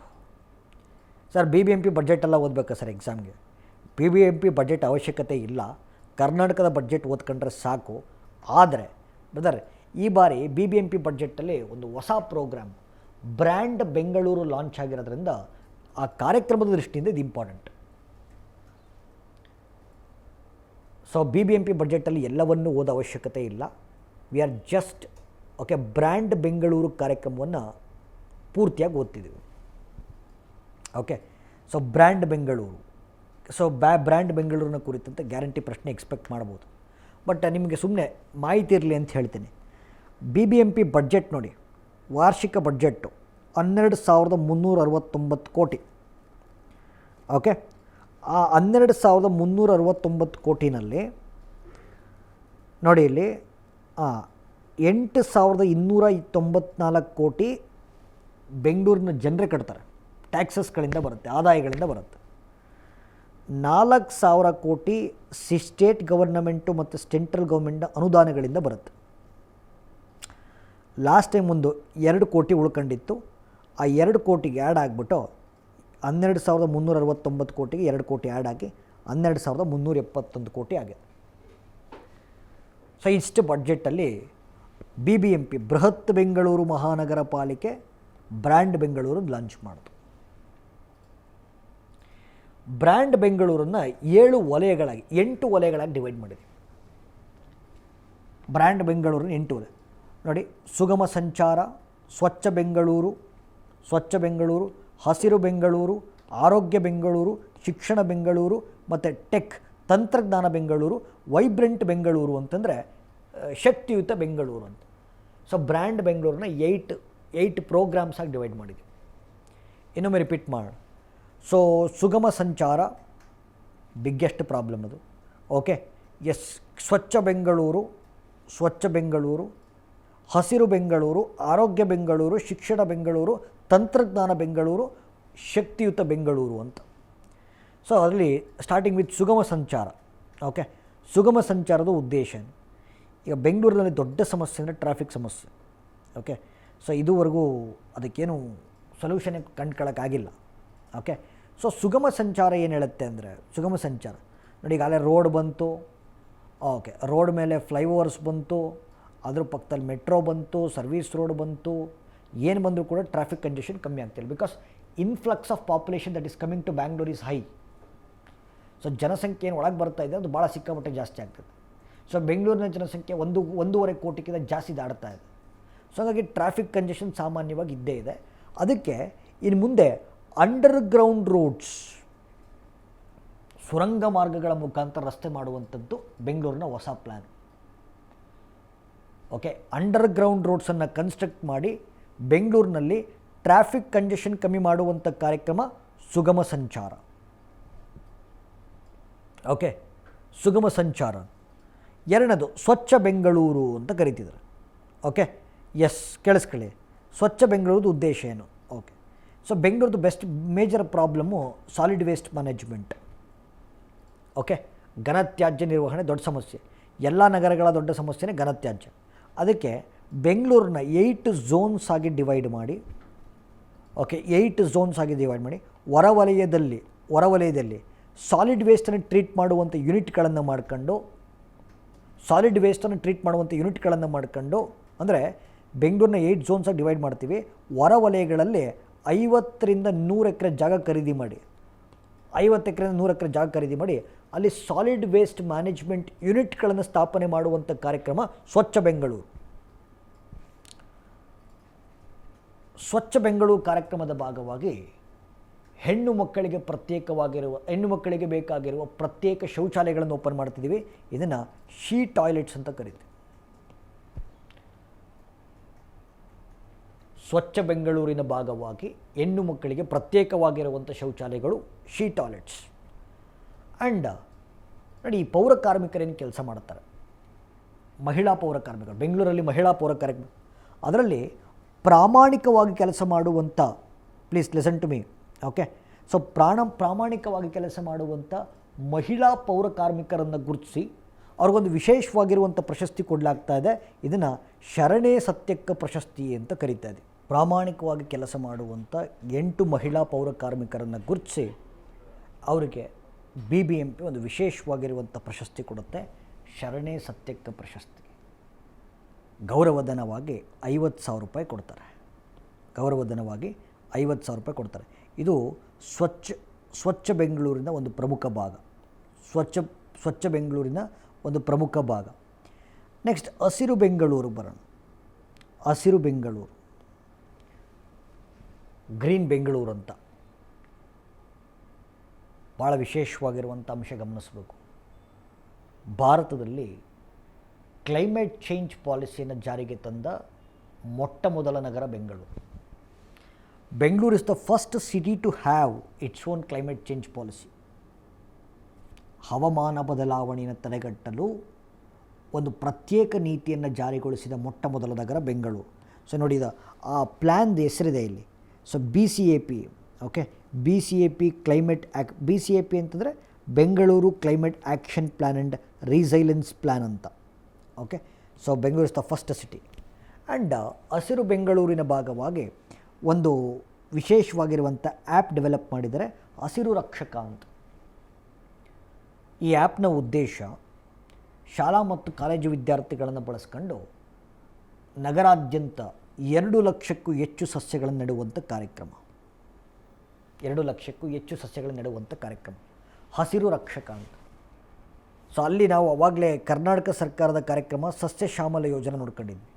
ಸರ್ BBMP ಬಡ್ಜೆಟೆಲ್ಲ ಓದಬೇಕಾ ಸರ್ ಎಕ್ಸಾಮ್ಗೆ? BBMP ಬಡ್ಜೆಟ್ ಅವಶ್ಯಕತೆ ಇಲ್ಲ, ಕರ್ನಾಟಕದ ಬಡ್ಜೆಟ್ ಓದ್ಕೊಂಡ್ರೆ ಸಾಕು. ಆದರೆ ಬ್ರದರ್, ಈ ಬಾರಿ BBMP ಬಡ್ಜೆಟ್ಟಲ್ಲಿ ಒಂದು ಹೊಸ ಪ್ರೋಗ್ರಾಮ್ ಬ್ರ್ಯಾಂಡ್ ಬೆಂಗಳೂರು ಲಾಂಚ್ ಆಗಿರೋದ್ರಿಂದ ಆ ಕಾರ್ಯಕ್ರಮದ ದೃಷ್ಟಿಯಿಂದ ಇದು ಇಂಪಾರ್ಟೆಂಟ್. ಸೊ BBMP ಬಡ್ಜೆಟಲ್ಲಿ ಎಲ್ಲವನ್ನೂ ಓದೋ ಅವಶ್ಯಕತೆ ಇಲ್ಲ. We are just okay brand Bengaluru ಕಾರ್ಯಕ್ರಮವನ್ನು ಪೂರ್ತಿಯಾಗಿ ಓದ್ತಿದ್ದೀವಿ. ಓಕೆ, ಸೊ ಬ್ರ್ಯಾಂಡ್ ಬೆಂಗಳೂರಿನ ಕುರಿತಂತೆ ಗ್ಯಾರಂಟಿ ಪ್ರಶ್ನೆ ಎಕ್ಸ್ಪೆಕ್ಟ್ ಮಾಡ್ಬೋದು. ಬಟ್ ನಿಮಗೆ ಸುಮ್ಮನೆ ಮಾಹಿತಿ ಇರಲಿ ಅಂತ ಹೇಳ್ತೀನಿ. BBMP ಬಡ್ಜೆಟ್ ನೋಡಿ, ವಾರ್ಷಿಕ ಬಡ್ಜೆಟ್ಟು 12,369 ಕೋಟಿ. ಓಕೆ, ಆ 12,369 ಕೋಟಿನಲ್ಲಿ ನೋಡಿ ಇಲ್ಲಿ 8,294 ಕೋಟಿ ಬೆಂಗಳೂರಿನ ಜನರೇ ಕಟ್ತಾರೆ, ಟ್ಯಾಕ್ಸಸ್ಗಳಿಂದ ಬರುತ್ತೆ, ಆದಾಯಗಳಿಂದ ಬರುತ್ತೆ. 4,000 ಕೋಟಿ ಸ್ಟೇಟ್ ಗವರ್ನಮೆಂಟು ಮತ್ತು ಸೆಂಟ್ರಲ್ ಗೌರ್ಮೆಂಟ್ನ ಅನುದಾನಗಳಿಂದ ಬರುತ್ತೆ. ಲಾಸ್ಟ್ ಟೈಮ್ ಒಂದು 2 ಕೋಟಿ ಉಳ್ಕೊಂಡಿತ್ತು. ಆ 2 ಕೋಟಿಗೆ ಆ್ಯಡ್ ಆಗಿಬಿಟ್ಟು 12,369 ಕೋಟಿಗೆ 2 ಕೋಟಿ ಆ್ಯಡ್ ಆಗಿ 12,371 ಕೋಟಿ ಆಗಿದೆ. ಸೊ ಇಷ್ಟು ಬಡ್ಜೆಟಲ್ಲಿ BBMP ಬೃಹತ್ ಬೆಂಗಳೂರು ಮಹಾನಗರ ಪಾಲಿಕೆ ಬ್ರ್ಯಾಂಡ್ ಬೆಂಗಳೂರು ಲಾಂಚ್ ಮಾಡಿತು. ಬ್ರ್ಯಾಂಡ್ ಬೆಂಗಳೂರನ್ನು 8 ವಲಯಗಳಾಗಿ ಡಿವೈಡ್ ಮಾಡಿದೆ. ಬ್ರ್ಯಾಂಡ್ ಬೆಂಗಳೂರನ್ನು 8 ವಲಯ ನೋಡಿ: ಸುಗಮ ಸಂಚಾರ, ಸ್ವಚ್ಛ ಬೆಂಗಳೂರು, ಹಸಿರು ಬೆಂಗಳೂರು, ಆರೋಗ್ಯ ಬೆಂಗಳೂರು, ಶಿಕ್ಷಣ ಬೆಂಗಳೂರು ಮತ್ತು ತಂತ್ರಜ್ಞಾನ ಬೆಂಗಳೂರು, ವೈಬ್ರೆಂಟ್ ಬೆಂಗಳೂರು ಅಂತಂದರೆ ಶಕ್ತಿಯುತ ಬೆಂಗಳೂರು ಅಂತ. ಸೊ ಬ್ರ್ಯಾಂಡ್ ಬೆಂಗಳೂರನ್ನ 8 ಪ್ರೋಗ್ರಾಮ್ಸ್ ಆಗಿ ಡಿವೈಡ್ ಮಾಡಿದೆ. ಇನ್ನೊಮ್ಮೆ ರಿಪೀಟ್ ಮಾಡೋಣ. ಸೊ ಸುಗಮ ಸಂಚಾರ ಬಿಗ್ಗೆಸ್ಟ್ ಪ್ರಾಬ್ಲಮ್ ಅದು. ಓಕೆ, ಸ್ವಚ್ಛ ಬೆಂಗಳೂರು ಹಸಿರು ಬೆಂಗಳೂರು, ಆರೋಗ್ಯ ಬೆಂಗಳೂರು, ಶಿಕ್ಷಣ ಬೆಂಗಳೂರು, ತಂತ್ರಜ್ಞಾನ ಬೆಂಗಳೂರು, ಶಕ್ತಿಯುತ ಬೆಂಗಳೂರು ಅಂತ. ಸೊ ಅದರಲ್ಲಿ ಸ್ಟಾರ್ಟಿಂಗ್ ವಿತ್ ಸುಗಮ ಸಂಚಾರ. ಓಕೆ, ಸುಗಮ ಸಂಚಾರದ ಉದ್ದೇಶ ಏನು? ಈಗ ಬೆಂಗಳೂರಿನಲ್ಲಿ ದೊಡ್ಡ ಸಮಸ್ಯೆ ಅಂದರೆ ಟ್ರಾಫಿಕ್ ಸಮಸ್ಯೆ. ಓಕೆ, ಸೊ ಇದುವರೆಗೂ ಅದಕ್ಕೇನು ಸೊಲ್ಯೂಷನ್ ಕಂಡ್ಕೊಳ್ಳೋಕ್ಕಾಗಿಲ್ಲ. ಓಕೆ, ಸೊ ಸುಗಮ ಸಂಚಾರ ಏನು ಹೇಳುತ್ತೆ ಅಂದರೆ, ಸುಗಮ ಸಂಚಾರ ನೋಡಿ, ಈಗಾಗಲೇ ರೋಡ್ ಬಂತು. ಓಕೆ, ರೋಡ್ ಮೇಲೆ ಫ್ಲೈಓವರ್ಸ್ ಬಂತು, ಅದ್ರ ಪಕ್ಕದಲ್ಲಿ ಮೆಟ್ರೋ ಬಂತು, ಸರ್ವಿಸ್ ರೋಡ್ ಬಂತು. ಏನು ಬಂದರೂ ಕೂಡ ಟ್ರಾಫಿಕ್ ಕಂಜೆಷನ್ ಕಮ್ಮಿ ಆಗ್ತಿಲ್ಲ. Because influx of population that is coming to Bangalore is high. So ಜನಸಂಖ್ಯೆ ಏನು ಒಳಗೆ ಬರ್ತಾ ಇದೆ ಅದು ಭಾಳ ಸಿಕ್ಕಾಪಟ್ಟೆ ಜಾಸ್ತಿ ಆಗ್ತದೆ. ಸೊ ಬೆಂಗಳೂರಿನ ಜನಸಂಖ್ಯೆ 1.5 ಕೋಟಿಗಿಂತ ಜಾಸ್ತಿ ದಾಡ್ತಾ ಇದೆ. ಸೊ ಹಾಗಾಗಿ ಟ್ರಾಫಿಕ್ ಕಂಜೆಷನ್ ಸಾಮಾನ್ಯವಾಗಿ ಇದ್ದೇ ಇದೆ. ಅದಕ್ಕೆ ಇನ್ನು ಮುಂದೆ ಅಂಡರ್ಗ್ರೌಂಡ್ ರೋಡ್ಸ್, ಸುರಂಗ ಮಾರ್ಗಗಳ ಮುಖಾಂತರ ರಸ್ತೆ ಮಾಡುವಂಥದ್ದು ಬೆಂಗಳೂರಿನ ಹೊಸ ಪ್ಲ್ಯಾನ್. ಓಕೆ, ಅಂಡರ್ಗ್ರೌಂಡ್ ರೋಡ್ಸನ್ನು ಕನ್ಸ್ಟ್ರಕ್ಟ್ ಮಾಡಿ ಬೆಂಗಳೂರಿನಲ್ಲಿ ಟ್ರಾಫಿಕ್ ಕಂಜೆಷನ್ ಕಮ್ಮಿ ಮಾಡುವಂಥ ಕಾರ್ಯಕ್ರಮ ಸುಗಮ ಸಂಚಾರ. ಓಕೆ, ಸುಗಮ ಸಂಚಾರ. ಎರಡನೇದು ಸ್ವಚ್ಛ ಬೆಂಗಳೂರು ಅಂತ ಕರಿತಿದ್ದಾರೆ. ಓಕೆ, ಎಸ್, ಕೇಳಿಸ್ಕೊಳ್ಳಿ. ಸ್ವಚ್ಛ ಬೆಂಗಳೂರು ಉದ್ದೇಶ ಏನು? ಓಕೆ, ಸೊ ಬೆಂಗಳೂರದು best major problem solid waste management. Okay, ಘನತ್ಯಾಜ್ಯ ನಿರ್ವಹಣೆ ದೊಡ್ಡ ಸಮಸ್ಯೆ. ಎಲ್ಲ ನಗರಗಳ ದೊಡ್ಡ ಸಮಸ್ಯೆನೇ ಘನತ್ಯಾಜ್ಯ. ಅದಕ್ಕೆ ಬೆಂಗಳೂರನ್ನ 8 ಝೋನ್ಸ್ ಆಗಿ ಡಿವೈಡ್ ಮಾಡಿ, ಓಕೆ, 8 ಝೋನ್ಸ್ ಆಗಿ ಡಿವೈಡ್ ಮಾಡಿ ಹೊರವಲಯದಲ್ಲಿ ಸಾಲಿಡ್ ವೇಸ್ಟನ್ನು ಟ್ರೀಟ್ ಮಾಡುವಂಥ ಯೂನಿಟ್ಗಳನ್ನು ಮಾಡ್ಕೊಂಡು ಅಂದರೆ ಬೆಂಗಳೂರನ್ನ 8 ಝೋನ್ಸಾಗಿ ಡಿವೈಡ್ ಮಾಡ್ತೀವಿ. ಹೊರವಲಯಗಳಲ್ಲಿ 50ರಿಂದ 100 ಎಕರೆ ಜಾಗ ಖರೀದಿ ಮಾಡಿ, 50 ಎಕರೆಯಿಂದ 100 ಎಕರೆ ಜಾಗ ಖರೀದಿ ಮಾಡಿ ಅಲ್ಲಿ ಸಾಲಿಡ್ ವೇಸ್ಟ್ ಮ್ಯಾನೇಜ್ಮೆಂಟ್ ಯೂನಿಟ್ಗಳನ್ನು ಸ್ಥಾಪನೆ ಮಾಡುವಂಥ ಕಾರ್ಯಕ್ರಮ ಸ್ವಚ್ಛ ಬೆಂಗಳೂರು. ಸ್ವಚ್ಛ ಬೆಂಗಳೂರು ಕಾರ್ಯಕ್ರಮದ ಭಾಗವಾಗಿ ಹೆಣ್ಣು ಮಕ್ಕಳಿಗೆ ಬೇಕಾಗಿರುವ ಪ್ರತ್ಯೇಕ ಶೌಚಾಲಯಗಳನ್ನು ಓಪನ್ ಮಾಡ್ತಿದ್ದೀವಿ. ಇದನ್ನು ಶೀ ಟಾಯ್ಲೆಟ್ಸ್ ಅಂತ ಕರಿತೀವಿ. ಸ್ವಚ್ಛ ಬೆಂಗಳೂರಿನ ಭಾಗವಾಗಿ ಹೆಣ್ಣು ಮಕ್ಕಳಿಗೆ ಪ್ರತ್ಯೇಕವಾಗಿರುವಂಥ ಶೌಚಾಲಯಗಳು ಶೀ ಟಾಯ್ಲೆಟ್ಸ್. ಆ್ಯಂಡ್ ನೋಡಿ, ಈ ಪೌರ ಕಾರ್ಮಿಕರೇನು ಕೆಲಸ ಮಾಡ್ತಾರೆ, ಮಹಿಳಾ ಪೌರ ಕಾರ್ಮಿಕರು, ಬೆಂಗಳೂರಲ್ಲಿ ಮಹಿಳಾ ಪೌರ ಕಾರ್ಮಿಕರು, ಅದರಲ್ಲಿ ಪ್ರಾಮಾಣಿಕವಾಗಿ ಕೆಲಸ ಮಾಡುವಂಥ, please listen to me. Okay, so ಪ್ರಾಮಾಣಿಕವಾಗಿ ಕೆಲಸ ಮಾಡುವಂಥ ಮಹಿಳಾ ಪೌರ ಕಾರ್ಮಿಕರನ್ನು ಗುರುತಿಸಿ ಅವ್ರಿಗೊಂದು ವಿಶೇಷವಾಗಿರುವಂಥ ಪ್ರಶಸ್ತಿ ಕೊಡಲಾಗ್ತಾ ಇದೆ. ಇದನ್ನು ಶರಣೆ ಸತ್ಯಕ್ಕ ಪ್ರಶಸ್ತಿ ಅಂತ ಕರೀತಾ ಇದೆ. ಪ್ರಾಮಾಣಿಕವಾಗಿ ಕೆಲಸ ಮಾಡುವಂಥ 8 ಮಹಿಳಾ ಪೌರ ಕಾರ್ಮಿಕರನ್ನು ಗುರುತಿಸಿ ಅವರಿಗೆ BBMP ಒಂದು ವಿಶೇಷವಾಗಿರುವಂಥ ಪ್ರಶಸ್ತಿ ಕೊಡುತ್ತೆ, ಶರಣೆ ಸತ್ಯಕ್ಕ ಪ್ರಶಸ್ತಿ. ಗೌರವಧನವಾಗಿ 50,000 ರೂಪಾಯಿ ಕೊಡ್ತಾರೆ. ಇದು ಸ್ವಚ್ಛ ಬೆಂಗಳೂರಿನ ಒಂದು ಪ್ರಮುಖ ಭಾಗ. ಸ್ವಚ್ಛ ಬೆಂಗಳೂರಿನ ಒಂದು ಪ್ರಮುಖ ಭಾಗ. ನೆಕ್ಸ್ಟ್ ಹಸಿರು ಬೆಂಗಳೂರು ಬರೋಣ. ಹಸಿರು ಬೆಂಗಳೂರು, ಗ್ರೀನ್ ಬೆಂಗಳೂರು ಅಂತ ಭಾಳ ವಿಶೇಷವಾಗಿರುವಂಥ ಅಂಶ ಗಮನಿಸಬೇಕು. ಭಾರತದಲ್ಲಿ ಕ್ಲೈಮೇಟ್ ಚೇಂಜ್ ಪಾಲಿಸಿಯನ್ನು ಜಾರಿಗೆ ತಂದ ಮೊಟ್ಟ ಮೊದಲ ನಗರ Bengaluru. Bengaluru is the first city to have its own climate change policy. ಹವಾಮಾನ ಬದಲಾವಣೆಯನ್ನು ತಡೆಗಟ್ಟಲು ಒಂದು ಪ್ರತ್ಯೇಕ ನೀತಿಯನ್ನು ಜಾರಿಗೊಳಿಸಿದ ಮೊಟ್ಟ ಮೊದಲ ನಗರ ಬೆಂಗಳೂರು. ಸೊ ನೋಡಿ, ಆ ಪ್ಲ್ಯಾನ್ದು ಹೆಸರಿದೆ ಇಲ್ಲಿ. So BCAP. Okay, BCAP climate BCAP ಅಂತಂದರೆ Bengaluru climate action plan and resilience plan ಅಂತ. Okay, so Bengaluru is the first city. And ಹಸಿರು ಬೆಂಗಳೂರಿನ ಭಾಗವಾಗಿ ಒಂದು ವಿಶೇಷವಾಗಿರುವಂಥ ಆ್ಯಪ್ ಡೆವಲಪ್ ಮಾಡಿದರೆ, ಹಸಿರು ರಕ್ಷಕ ಅಂತ. ಈ ಆ್ಯಪ್ನ ಉದ್ದೇಶ ಶಾಲಾ ಮತ್ತು ಕಾಲೇಜು ವಿದ್ಯಾರ್ಥಿಗಳನ್ನು ಬಳಸ್ಕೊಂಡು ನಗರಾದ್ಯಂತ 2 ಲಕ್ಷಕ್ಕೂ ಹೆಚ್ಚು ಸಸ್ಯಗಳನ್ನು ನೆಡುವಂಥ ಕಾರ್ಯಕ್ರಮ. 2 ಲಕ್ಷಕ್ಕೂ ಹೆಚ್ಚು ಸಸ್ಯಗಳನ್ನು ನೆಡುವಂಥ ಕಾರ್ಯಕ್ರಮ ಹಸಿರು ರಕ್ಷಕ ಅಂತ. ಸೊ ಅಲ್ಲಿ ನಾವು ಅವಾಗಲೇ ಕರ್ನಾಟಕ ಸರ್ಕಾರದ ಕಾರ್ಯಕ್ರಮ ಸಸ್ಯ ಶ್ಯಾಮಲ ಯೋಜನೆ ನೋಡ್ಕೊಂಡಿದ್ವಿ.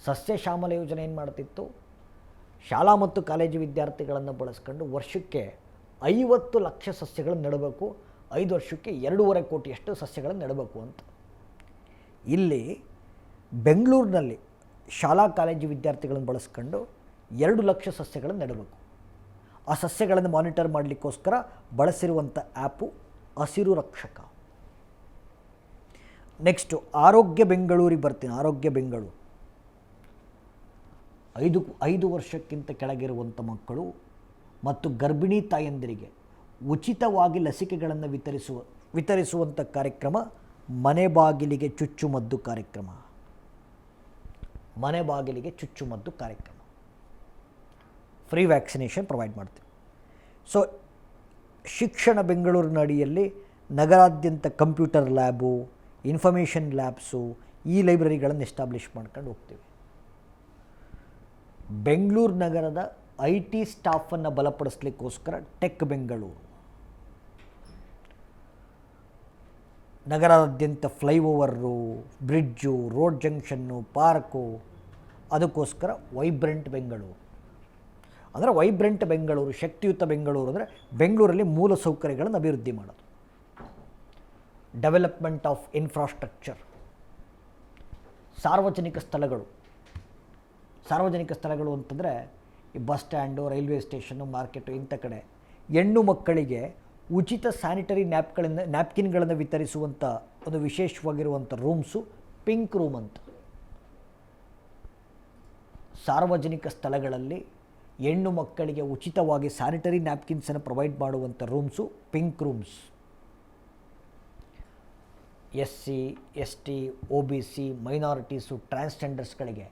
ಸಸ್ಯ ಶ್ಯಾಮಲ ಯೋಜನೆ ಏನು ಮಾಡ್ತಿತ್ತು, ಶಾಲಾ ಮತ್ತು ಕಾಲೇಜು ವಿದ್ಯಾರ್ಥಿಗಳನ್ನು ಬಳಸ್ಕೊಂಡು ವರ್ಷಕ್ಕೆ 50 ಲಕ್ಷ ಸಸ್ಯಗಳನ್ನು ನೆಡಬೇಕು, 5 ವರ್ಷಕ್ಕೆ 2.5 ಕೋಟಿಯಷ್ಟು ಸಸ್ಯಗಳನ್ನು ನೆಡಬೇಕು ಅಂತ. ಇಲ್ಲಿ ಬೆಂಗಳೂರಿನಲ್ಲಿ ಶಾಲಾ ಕಾಲೇಜು ವಿದ್ಯಾರ್ಥಿಗಳನ್ನು ಬಳಸ್ಕೊಂಡು 2 ಲಕ್ಷ ಸಸ್ಯಗಳನ್ನು ನೆಡಬೇಕು. ಆ ಸಸ್ಯಗಳನ್ನು ಮಾನಿಟರ್ ಮಾಡಲಿಕ್ಕೋಸ್ಕರ ಬಳಸಿರುವಂಥ ಆ್ಯಪು ಹಸಿರು ರಕ್ಷಕ. ನೆಕ್ಸ್ಟು ಆರೋಗ್ಯ ಬೆಂಗಳೂರಿಗೆ ಬರ್ತೀನಿ. ಆರೋಗ್ಯ ಬೆಂಗಳೂರು ಐದು ವರ್ಷಕ್ಕಿಂತ ಕೆಳಗಿರುವಂಥ ಮಕ್ಕಳು ಮತ್ತು ಗರ್ಭಿಣಿ ತಾಯಂದಿರಿಗೆ ಉಚಿತವಾಗಿ ಲಸಿಕೆಗಳನ್ನು ವಿತರಿಸುವಂಥ ಕಾರ್ಯಕ್ರಮ ಮನೆ ಬಾಗಿಲಿಗೆ ಚುಚ್ಚುಮದ್ದು ಕಾರ್ಯಕ್ರಮ. ಮನೆ ಬಾಗಿಲಿಗೆ ಚುಚ್ಚುಮದ್ದು ಕಾರ್ಯಕ್ರಮ, ಫ್ರೀ ವ್ಯಾಕ್ಸಿನೇಷನ್ ಪ್ರೊವೈಡ್ ಮಾಡ್ತೀವಿ. ಸೊ ಶಿಕ್ಷಣ ಬೆಂಗಳೂರಿನ ಅಡಿಯಲ್ಲಿ ನಗರಾದ್ಯಂತ ಕಂಪ್ಯೂಟರ್ ಲ್ಯಾಬು, ಇನ್ಫಾರ್ಮೇಷನ್ ಲ್ಯಾಬ್ಸು, ಈ ಲೈಬ್ರರಿಗಳನ್ನು ಎಸ್ಟಾಬ್ಲಿಷ್ ಮಾಡ್ಕೊಂಡು ಹೋಗ್ತೀವಿ. ಬೆಂಗಳೂರು ನಗರದ IT ಸ್ಟಾಫನ್ನು ಬಲಪಡಿಸಲಿಕ್ಕೋಸ್ಕರ ಟೆಕ್ ಬೆಂಗಳೂರು, ನಗರಾದ್ಯಂತ flyover, bridge, road junction, park, ಅದಕ್ಕೋಸ್ಕರ ವೈಬ್ರೆಂಟ್ ಬೆಂಗಳೂರು. ಅಂದರೆ ವೈಬ್ರೆಂಟ್ ಬೆಂಗಳೂರು, ಶಕ್ತಿಯುತ ಬೆಂಗಳೂರು ಅಂದರೆ ಬೆಂಗಳೂರಲ್ಲಿ ಮೂಲ ಸೌಕರ್ಯಗಳನ್ನು ಅಭಿವೃದ್ಧಿ ಮಾಡೋದು. Development of infrastructure. ಸಾರ್ವಜನಿಕ ಸ್ಥಳಗಳು ಅಂತಂದರೆ ಈ bus stand, railway station, market, ಇಂಥ ಕಡೆ ಹೆಣ್ಣು ಮಕ್ಕಳಿಗೆ ಉಚಿತ ಸ್ಯಾನಿಟರಿ ನ್ಯಾಪ್ಕಿನ್ಗಳನ್ನು ವಿತರಿಸುವಂಥ ಒಂದು ವಿಶೇಷವಾಗಿರುವಂಥ ರೂಮ್ಸು ಪಿಂಕ್ ರೂಮ್ ಅಂತ. ಸಾರ್ವಜನಿಕ ಸ್ಥಳಗಳಲ್ಲಿ ಹೆಣ್ಣು ಮಕ್ಕಳಿಗೆ ಉಚಿತವಾಗಿ ಸ್ಯಾನಿಟರಿ ನ್ಯಾಪ್ಕಿನ್ಸನ್ನು ಪ್ರೊವೈಡ್ ಮಾಡುವಂಥ rooms pink rooms. SC, ST, OBC, minorities, ಟ್ರಾನ್ಸ್ಜೆಂಡರ್ಸ್ಗಳಿಗೆ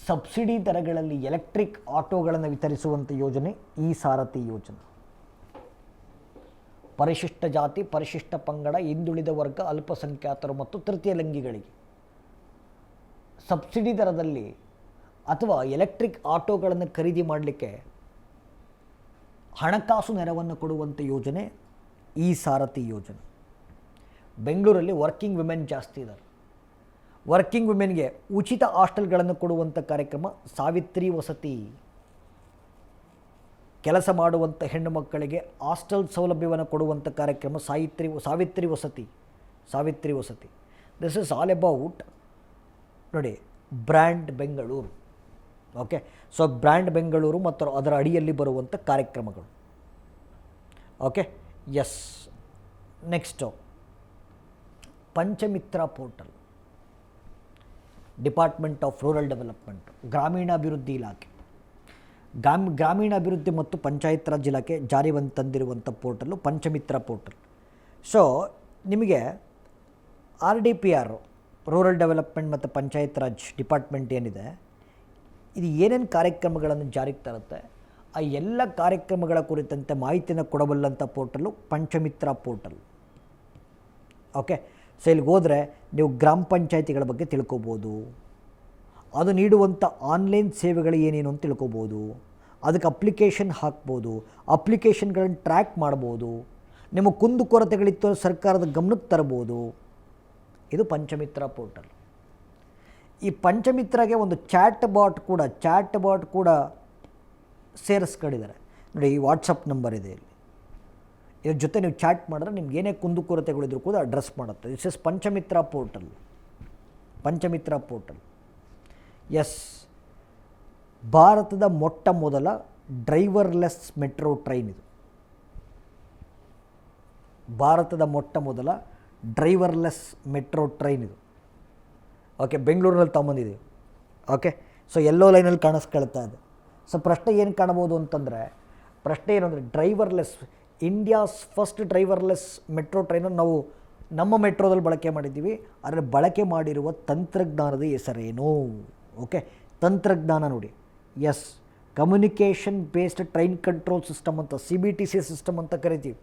ಸಬ್ಸಿಡಿ ದರಗಳಲ್ಲಿ ಎಲೆಕ್ಟ್ರಿಕ್ ಆಟೋಗಳನ್ನು ವಿತರಿಸುವಂಥ ಯೋಜನೆ ಈ ಸಾರಥಿ ಯೋಜನೆ. ಪರಿಶಿಷ್ಟ ಜಾತಿ, ಪರಿಶಿಷ್ಟ ಪಂಗಡ, ಹಿಂದುಳಿದ ವರ್ಗ, ಅಲ್ಪಸಂಖ್ಯಾತರು ಮತ್ತು ತೃತೀಯ ಲಿಂಗಿಗಳಿಗೆ ಸಬ್ಸಿಡಿ ದರದಲ್ಲಿ ಅಥವಾ ಎಲೆಕ್ಟ್ರಿಕ್ ಆಟೋಗಳನ್ನು ಖರೀದಿ ಮಾಡಲಿಕ್ಕೆ ಹಣಕಾಸು ನೆರವನ್ನು ಕೊಡುವಂಥ ಯೋಜನೆ ಈ ಸಾರಥಿ ಯೋಜನೆ. ಬೆಂಗಳೂರಲ್ಲಿ ವರ್ಕಿಂಗ್ ವಿಮೆನ್ ಜಾಸ್ತಿ ಇದ್ದಾರೆ. ವರ್ಕಿಂಗ್ ವಿಮೆನ್ಗೆ ಉಚಿತ ಹಾಸ್ಟೆಲ್ಗಳನ್ನು ಕೊಡುವಂಥ ಕಾರ್ಯಕ್ರಮ ಸಾವಿತ್ರಿ ವಸತಿ. ಕೆಲಸ ಮಾಡುವಂಥ ಹೆಣ್ಣು ಮಕ್ಕಳಿಗೆ ಹಾಸ್ಟೆಲ್ ಸೌಲಭ್ಯವನ್ನು ಕೊಡುವಂಥ ಕಾರ್ಯಕ್ರಮ ಸಾವಿತ್ರಿ ವಸತಿ. ದಿಸ್ ಇಸ್ ಆಲ್ ಅಬೌಟ್ ನೋಡಿ brand Bengaluru. Okay, so brand Bengaluru ಮತ್ತು ಅದರ ಅಡಿಯಲ್ಲಿ ಬರುವಂಥ ಕಾರ್ಯಕ್ರಮಗಳು. Okay, yes. Next Panchamitra portal, department of rural development, ಗ್ರಾಮೀಣಾಭಿವೃದ್ಧಿ ಇಲಾಖೆ, ಗ್ರಾಮೀಣಾಭಿವೃದ್ಧಿ ಮತ್ತು ಪಂಚಾಯತ್ ರಾಜ್ ಇಲಾಖೆ ಜಾರಿ ತಂದಿರುವಂಥ ಪೋರ್ಟಲ್ಲು ಪಂಚಮಿತ್ರ ಪೋರ್ಟಲ್. ಸೊ ನಿಮಗೆ RDPR, ರೂರಲ್ ಡೆವಲಪ್ಮೆಂಟ್ ಮತ್ತು ಪಂಚಾಯತ್ ರಾಜ್ ಡಿಪಾರ್ಟ್ಮೆಂಟ್ ಏನಿದೆ, ಇದು ಏನೇನು ಕಾರ್ಯಕ್ರಮಗಳನ್ನು ಜಾರಿಗೆ ತರುತ್ತೆ, ಆ ಎಲ್ಲ ಕಾರ್ಯಕ್ರಮಗಳ ಕುರಿತಂತೆ ಮಾಹಿತಿಯನ್ನು ಕೊಡಬಲ್ಲಂಥ portal Panchamitra portal. Okay, so ಇಲ್ಲಿಗೆ ಹೋದರೆ ನೀವು ಗ್ರಾಮ ಪಂಚಾಯತಿಗಳ ಬಗ್ಗೆ ತಿಳ್ಕೊಬೋದು, ಅದು ನೀಡುವಂಥ ಆನ್ಲೈನ್ ಸೇವೆಗಳು ಏನೇನು ಅಂತ ತಿಳ್ಕೊಬೋದು, ಅದಕ್ಕೆ ಅಪ್ಲಿಕೇಶನ್ ಹಾಕ್ಬೋದು, ಅಪ್ಲಿಕೇಶನ್ಗಳನ್ನು ಟ್ರ್ಯಾಕ್ ಮಾಡ್ಬೋದು, ನಿಮ್ಮ ಕುಂದುಕೊರತೆಗಳಿತ್ತು ಸರ್ಕಾರದ ಗಮನಕ್ಕೆ ತರ್ಬೋದು. ಇದು ಪಂಚಮಿತ್ರ ಪೋರ್ಟಲ್. ಈ ಪಂಚಮಿತ್ರಗೆ ಒಂದು ಚಾಟ್ ಬಾಟ್ ಕೂಡ ಸೇರಿಸ್ಕೊಂಡಿದ್ದಾರೆ ನೋಡಿ. ಈ ವಾಟ್ಸಪ್ ನಂಬರ್ ಇದೆ ಇಲ್ಲಿ, ಇದ್ರ ಜೊತೆ ನೀವು ಚಾಟ್ ಮಾಡಿದ್ರೆ ನಿಮ್ಗೆ ಏನೇ ಕುಂದುಕೊರತೆಗಳಿದ್ರು ಕೂಡ ಅಡ್ರೆಸ್ ಮಾಡುತ್ತೆ. This is Panchamitra portal. Yes, ಭಾರತದ ಮೊಟ್ಟ ಮೊದಲ ಡ್ರೈವರ್ಲೆಸ್ ಮೆಟ್ರೋ ಟ್ರೈನ್ ಇದು. ಓಕೆ, ಬೆಂಗಳೂರಿನಲ್ಲಿ ತಗೊಂಬಂದಿದ್ದೀವಿ. ಓಕೆ, ಸೊ ಎಲ್ಲೋ ಲೈನಲ್ಲಿ ಕಾಣಿಸ್ಕೊಳ್ತಾ ಇದೆ. ಸೊ ಪ್ರಶ್ನೆ ಏನು ಕಾಣಬಹುದು ಅಂತಂದರೆ, ಪ್ರಶ್ನೆ ಏನು ಅಂದರೆ driverless, India's first driverless metro ಟ್ರೈನನ್ನು ನಾವು ನಮ್ಮ ಮೆಟ್ರೋದಲ್ಲಿ ಬಳಕೆ ಮಾಡಿದ್ದೀವಿ. ಆದರೆ ಬಳಕೆ ಮಾಡಿರುವ ತಂತ್ರಜ್ಞಾನದ ಹೆಸರೇನು? ಓಕೆ, ತಂತ್ರಜ್ಞಾನ ನೋಡಿ. Yes, communication based train control system ಅಂತ, CBTC ಸಿಸ್ಟಮ್ ಅಂತ ಕರಿತೀವಿ.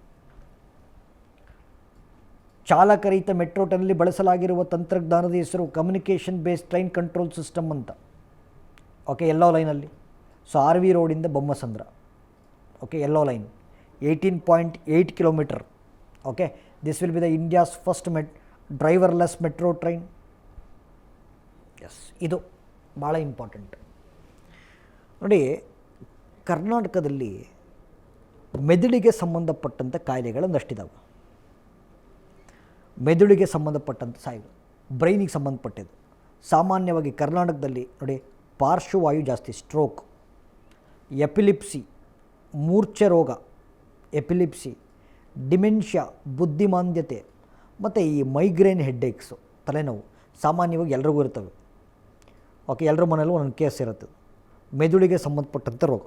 ಚಾಲಕರಹಿತ ಮೆಟ್ರೋ ಟ್ರೈನಲ್ಲಿ ಬಳಸಲಾಗಿರುವ ತಂತ್ರಜ್ಞಾನದ ಹೆಸರು communication based train control system ಅಂತ. ಓಕೆ, ಎಲ್ಲೋ ಲೈನಲ್ಲಿ. ಸೊ RV ರೋಡಿಂದ Bommasandra. Okay, yellow line 18.8 kilometre. Okay, this will be the India's first driverless metro train. Yes, ಇದು ಭಾಳ ಇಂಪಾರ್ಟೆಂಟ್ ನೋಡಿ. ಕರ್ನಾಟಕದಲ್ಲಿ ಮೆದುಳಿಗೆ ಸಂಬಂಧಪಟ್ಟಂಥ ಕಾಯಿಲೆಗಳೊಂದಷ್ಟಿದ್ದಾವೆ. ಮೆದುಳಿಗೆ ಸಂಬಂಧಪಟ್ಟಂಥ ಸಾಯಿಗಳು, ಬ್ರೈನಿಗೆ ಸಂಬಂಧಪಟ್ಟಿದ್ದು. ಸಾಮಾನ್ಯವಾಗಿ ಕರ್ನಾಟಕದಲ್ಲಿ ನೋಡಿ, ಪಾರ್ಶ್ವವಾಯು ಜಾಸ್ತಿ, ಸ್ಟ್ರೋಕ್, ಎಪಿಲಿಪ್ಸಿ, ಮೂರ್ಛೆ ರೋಗ, ಡಿಮೆನ್ಷಿಯಾ, ಬುದ್ಧಿಮಾಂದ್ಯತೆ, ಮತ್ತು ಈ ಮೈಗ್ರೇನ್ ಹೆಡ್ಡೇಕ್ಸು, ತಲೆನೋವು ಸಾಮಾನ್ಯವಾಗಿ ಎಲ್ರಿಗೂ ಇರ್ತವೆ. ಓಕೆ, ಎಲ್ಲರ ಮನೆಯಲ್ಲೂ ಒಂದೊಂದು ಕೇಸ್ ಇರುತ್ತೆ. ಮೆದುಳಿಗೆ ಸಂಬಂಧಪಟ್ಟಂಥ ರೋಗ.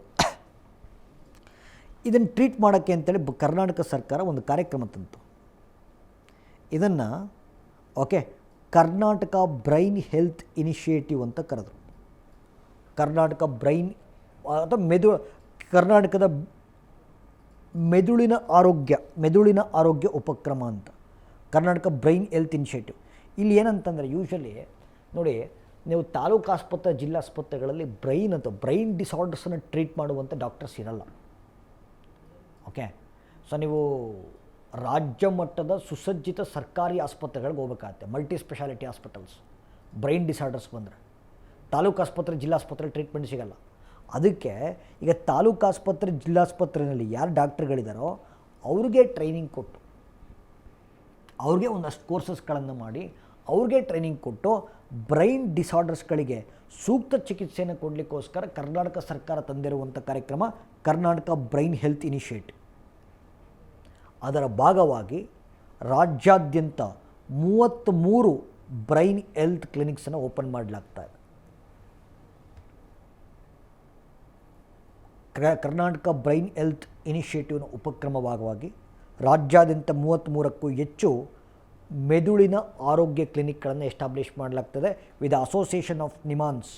ಇದನ್ನು ಟ್ರೀಟ್ ಮಾಡೋಕ್ಕೆ ಅಂತೇಳಿ ಕರ್ನಾಟಕ ಸರ್ಕಾರ ಒಂದು ಕಾರ್ಯಕ್ರಮ ತಂತು. ಇದನ್ನು ಕರ್ನಾಟಕ ಬ್ರೈನ್ ಹೆಲ್ತ್ ಇನಿಷಿಯೇಟಿವ್ ಅಂತ ಕರೆದರು. ಕರ್ನಾಟಕ ಬ್ರೈನ್ ಅಥವಾ ಕರ್ನಾಟಕದ ಮೆದುಳಿನ ಆರೋಗ್ಯ ಉಪಕ್ರಮ ಅಂತ, ಕರ್ನಾಟಕ ಬ್ರೈನ್ ಹೆಲ್ತ್ ಇನಿಷಿಯೇಟಿವ್. ಇಲ್ಲಿ ಏನಂತಂದರೆ ಯೂಶ್ವಲಿ ನೋಡಿ, ನೀವು ತಾಲೂಕು ಆಸ್ಪತ್ರೆ, ಜಿಲ್ಲಾಸ್ಪತ್ರೆಗಳಲ್ಲಿ ಬ್ರೈನ್ ಡಿಸಾರ್ಡರ್ಸನ್ನು ಟ್ರೀಟ್ ಮಾಡುವಂಥ ಡಾಕ್ಟರ್ಸ್ ಇರಲ್ಲ. ಸೊ ನೀವು ರಾಜ್ಯ ಮಟ್ಟದ ಸುಸಜ್ಜಿತ ಸರ್ಕಾರಿ ಆಸ್ಪತ್ರೆಗಳಿಗೆ ಹೋಗ್ಬೇಕಾಗತ್ತೆ, multi speciality hospitals. Brain disorders ಬಂದರೆ ತಾಲೂಕು ಆಸ್ಪತ್ರೆ, ಜಿಲ್ಲಾಸ್ಪತ್ರೆ ಟ್ರೀಟ್ಮೆಂಟ್ ಸಿಗಲ್ಲ. ಅದಕ್ಕೆ ಈಗ ತಾಲೂಕು ಆಸ್ಪತ್ರೆ, ಜಿಲ್ಲಾಸ್ಪತ್ರೆಯಲ್ಲಿ ಯಾರು ಡಾಕ್ಟ್ರುಗಳಿದ್ದಾರೋ ಅವ್ರಿಗೆ ಟ್ರೈನಿಂಗ್ ಕೊಟ್ಟು, ಅವ್ರಿಗೆ ಒಂದಷ್ಟು ಕೋರ್ಸಸ್ಗಳನ್ನು ಮಾಡಿ, ಅವ್ರಿಗೆ ಟ್ರೈನಿಂಗ್ ಕೊಟ್ಟು ಬ್ರೈನ್ ಡಿಸಾರ್ಡರ್ಸ್ಗಳಿಗೆ ಸೂಕ್ತ ಚಿಕಿತ್ಸೆಯನ್ನು ಕೊಡಲಿಕ್ಕೋಸ್ಕರ ಕರ್ನಾಟಕ ಸರ್ಕಾರ ತಂದಿರುವಂಥ ಕಾರ್ಯಕ್ರಮ ಕರ್ನಾಟಕ ಬ್ರೈನ್ ಹೆಲ್ತ್ ಇನಿಷಿಯೇಟಿವ್. ಅದರ ಭಾಗವಾಗಿ ರಾಜ್ಯಾದ್ಯಂತ 33 ಬ್ರೈನ್ ಹೆಲ್ತ್ ಕ್ಲಿನಿಕ್ಸನ್ನು ಓಪನ್ ಮಾಡಲಾಗ್ತಾ ಇದೆ. ಕರ್ನಾಟಕ ಬ್ರೈನ್ ಹೆಲ್ತ್ ಇನಿಷಿಯೇಟಿವ್ನ ಉಪಕ್ರಮ ಭಾಗವಾಗಿ ರಾಜ್ಯಾದ್ಯಂತ 33ಕ್ಕೂ ಹೆಚ್ಚು ಮೆದುಳಿನ ಆರೋಗ್ಯ ಕ್ಲಿನಿಕ್ಗಳನ್ನು ಎಸ್ಟಾಬ್ಲಿಷ್ ಮಾಡಲಾಗ್ತದೆ ವಿತ್ ಅಸೋಸಿಯೇಷನ್ ಆಫ್ ನಿಮಾನ್ಸ್